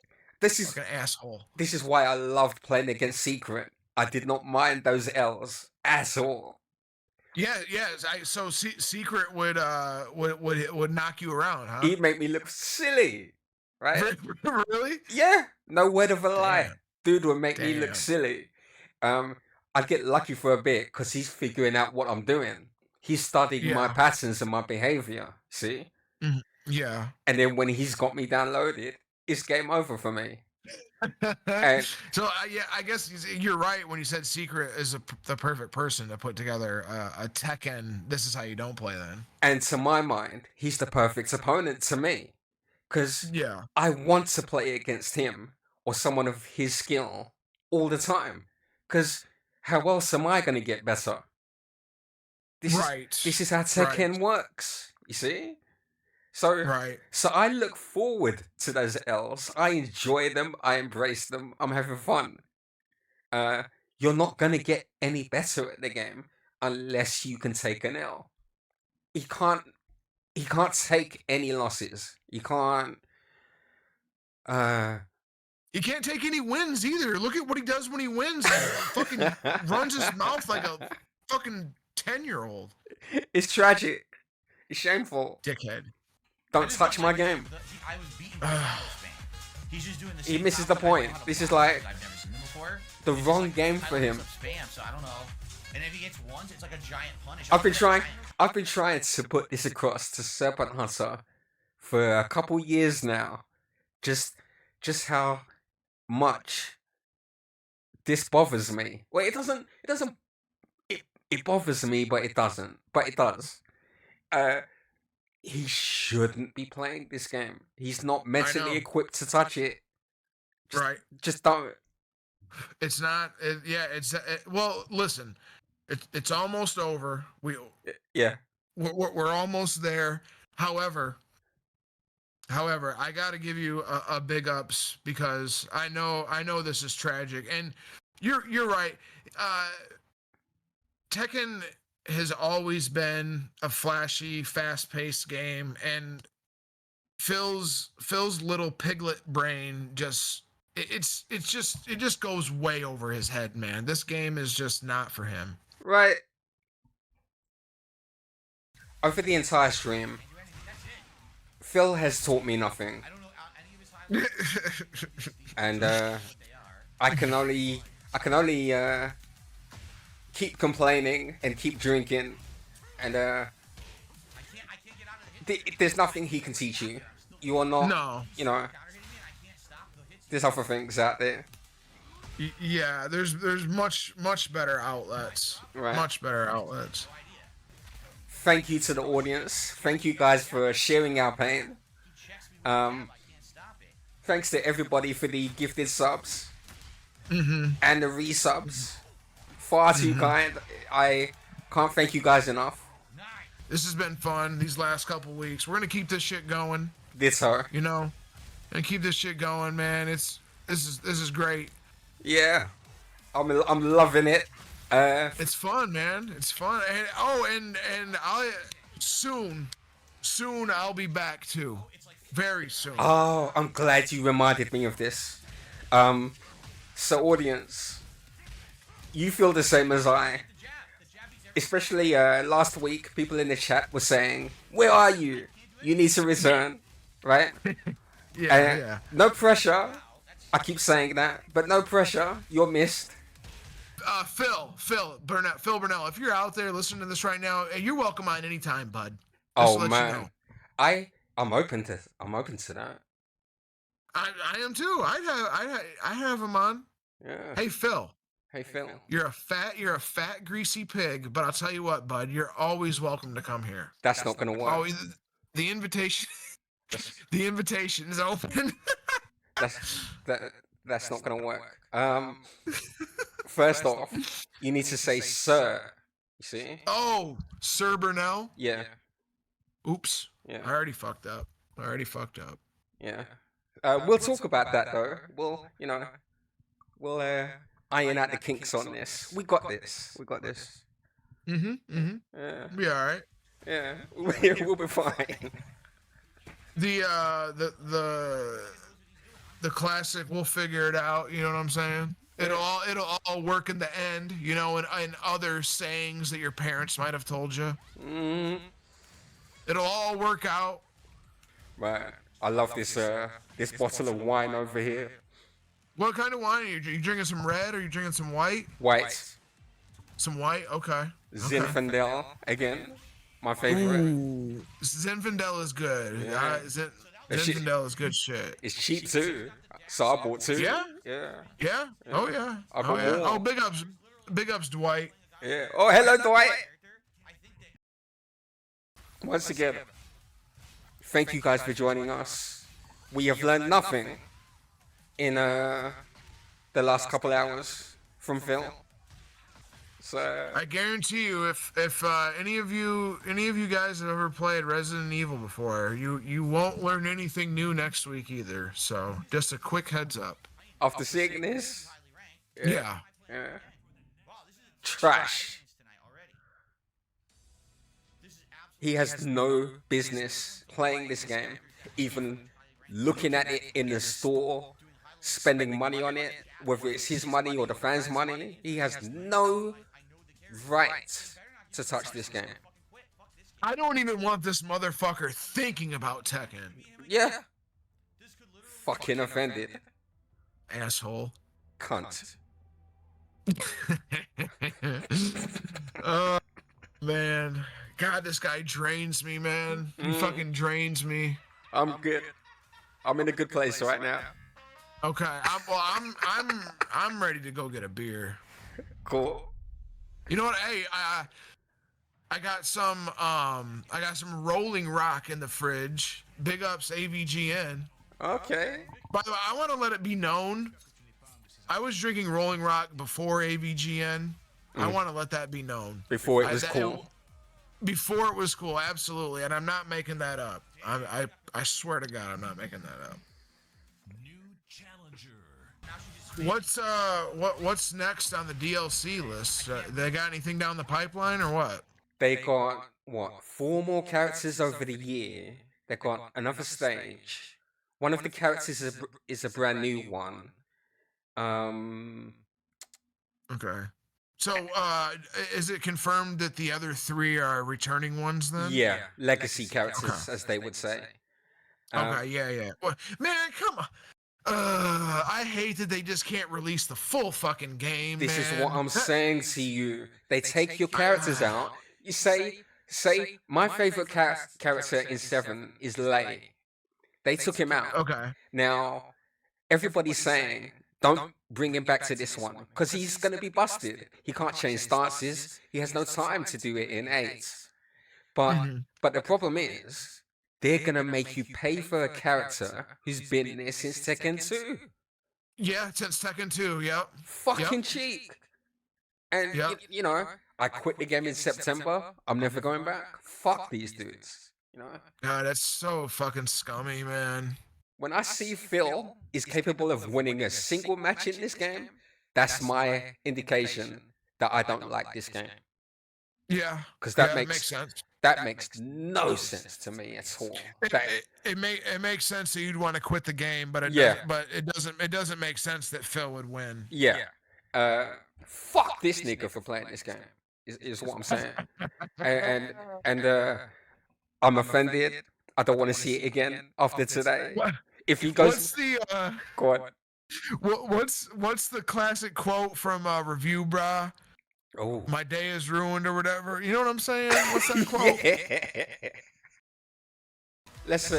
This is fucking asshole. This is why I loved playing against Secret. I did not mind those L's at all. Yeah. So Secret would knock you around, huh? He'd make me look silly, right? Really? Yeah. No word of a lie. Dude would make me look silly. I'd get lucky for a bit because he's figuring out what I'm doing. He's studying my patterns and my behavior. See? Mm-hmm. Yeah. And then when he's got me downloaded, it's game over for me. And so yeah, I guess you're right when you said Secret is the perfect person to put together a Tekken. This is how you don't play then. And to my mind, he's the perfect opponent to me, because I want to play against him or someone of his skill all the time. Because how else am I going to get better? This is how Tekken works. You see? So I look forward to those L's. I enjoy them. I embrace them. I'm having fun. You're not gonna get any better at the game unless you can take an L. He can't take any losses. You can't. He can't take any wins either. Look at what he does when he wins. He fucking runs his mouth like a fucking 10-year-old. It's tragic. It's shameful. Dickhead. Don't touch my game. I was beaten by Spam. He's just doing the same. He misses the point. This is like I've never seen him before. The wrong game for him. Spam, so I don't know. And if he gets ones, it's like a giant punish. I've been trying to put this across to Serpent Hunter for a couple years now. Just how much this bothers me. Well, it doesn't. It bothers me, but it doesn't. But it does. He shouldn't be playing this game. He's not mentally equipped to touch it. Just don't. It's not. Well, listen. It's almost over. We're almost there. However, I got to give you a big ups because I know this is tragic, and you're right. Tekken has always been a flashy, fast-paced game, and Phil's little piglet brain it just goes way over his head, man. This game is just not for him. Right. Over the entire stream, Phil has taught me nothing. And I can only keep complaining and keep drinking, and there's nothing he can teach you. You are not, there's other things out there. Yeah, there's much better outlets. Right. Much better outlets. Thank you to the audience. Thank you guys for sharing our pain. Thanks to everybody for the gifted subs and the resubs. Far too kind. I can't thank you guys enough. This has been fun these last couple weeks. We're gonna keep this shit going. Gonna keep this shit going, man. This is great. Yeah, I'm loving it. It's fun, man. It's fun. And I'll soon I'll be back too. Very soon. Oh, I'm glad you reminded me of this. So audience, you feel the same as I. Especially last week, people in the chat were saying, "Where are you? You need to return." Right? Yeah. No pressure. I keep saying that, but no pressure. You're missed. Phil Burnell, if you're out there listening to this right now, you're welcome on any time, bud. Oh man, I'm open to that. I am too. I have him on. Yeah. Hey Phil. You're a fat greasy pig, but I'll tell you what, bud, you're always welcome to come here. That's not gonna work. Oh, the invitation is open. That's not gonna work. First off, you need to say sir. You see? Oh, Sir Burnell? Yeah. Oops. Yeah. I already fucked up. Yeah. We'll talk about that though. We'll iron out the kinks on this. We got this. Yeah. Be all right. Yeah. We'll be fine. The classic, we'll figure it out, you know what I'm saying? It'll all work in the end, and other sayings that your parents might have told you. It'll all work out. Right. I love this bottle of wine over here. What kind of wine are you drinking? You drinking some red or are you drinking some white? White. Some white. Okay. Zinfandel again, my favorite. Ooh, Zinfandel is good. Yeah. Zinfandel is good shit. It's cheap too, so I bought two. Yeah. Yeah. Yeah. Oh yeah. I got yeah. more. Oh, big ups, Dwight. Yeah. Oh, hello, Dwight. Once again, thank you guys for joining us. We have learned nothing in the last couple hours from Phil. So I guarantee you, if any of you guys have ever played Resident Evil before, you won't learn anything new next week either. So just a quick heads up. after seeing this, Yeah. Trash. He has no business playing this game, even looking at it in the store, spending money on it, whether it's his money or the fans' money. He has no right to touch this game. I don't even want this motherfucker thinking about Tekken. Yeah. Fucking offended. Asshole. Cunt. Oh, man. God, this guy drains me, man. He fucking drains me. I'm good. I'm in a good place right now. Okay, I'm ready to go get a beer. Cool. You know what? Hey, I got some Rolling Rock in the fridge. Big ups AVGN. Okay. By the way, I want to let it be known, I was drinking Rolling Rock before AVGN. I want to let that be known. Before it was cool. Before it was cool, absolutely, and I'm not making that up. I swear to God, I'm not making that up. What's next on the DLC list? They got anything down the pipeline or what? They got, what, 4 more characters over the year. They got another stage. One of the characters is a brand new one. Okay. So, is it confirmed that the other 3 are returning ones then? Yeah, legacy characters, as they would say. Okay, yeah. Well, man, come on. I hate that they just can't release the full fucking game, This man. is what I'm saying to you. They take your characters out. You say my favorite character in 7 is Lei. They took him out. Okay. Now, everybody's saying, don't bring him back to this one, because he's going to be busted. He can't change stances. He has no time to do it in 8. But the problem is, they're going to make you pay for a character who's been there since Tekken 2. Yeah, since Tekken 2, yep. Fucking cheap. And, you know, I quit the game in September. I'm never going back. Fuck these dudes. You know? God, that's so fucking scummy, man. When I see Phil is capable of winning a single match in this game, that's my indication that I don't like this game. Yeah. Because that makes sense. That makes no sense to me at all. It makes sense that you'd want to quit the game, but it doesn't make sense that Phil would win. Yeah. Fuck this nigga for playing this game. Is what I'm saying. and I'm offended. I don't want to see it again after today. What? If he goes, what's the go on. What's the classic quote from Review Brah? Oh, my day is ruined or whatever. You know what I'm saying? What's that quote? Yeah. Let's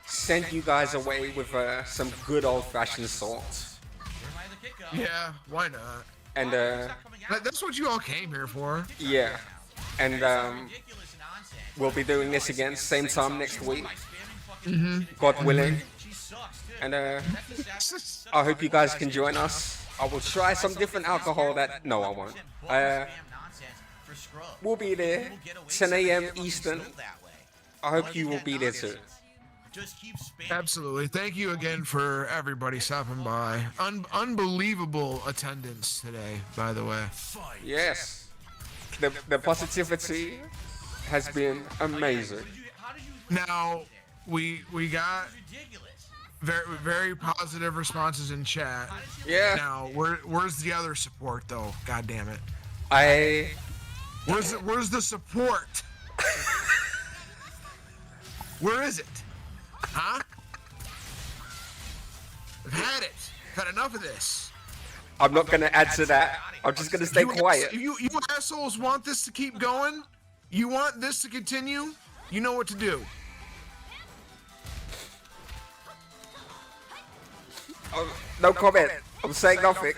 send you guys away with some good old-fashioned salt. Yeah, why not? And that's what you all came here for. Yeah, and we'll be doing this again same time next week. God willing. And I hope you guys can join us. I will try some different alcohol that... No, I won't. We'll be there, 10 a.m. Eastern. I hope you will be there too. Absolutely. Thank you again for everybody stopping by. Unbelievable attendance today, by the way. Yes. The positivity has been amazing. Now, we got... very, very positive responses in chat. Yeah. Now, where's the other support though? God damn it. Where's the support? Where is it? Huh? I've had it. I've had enough of this. I'm not going to add to that. I'm just going to stay quiet. You assholes want this to keep going? You want this to continue? You know what to do. No comment. I'm saying nothing.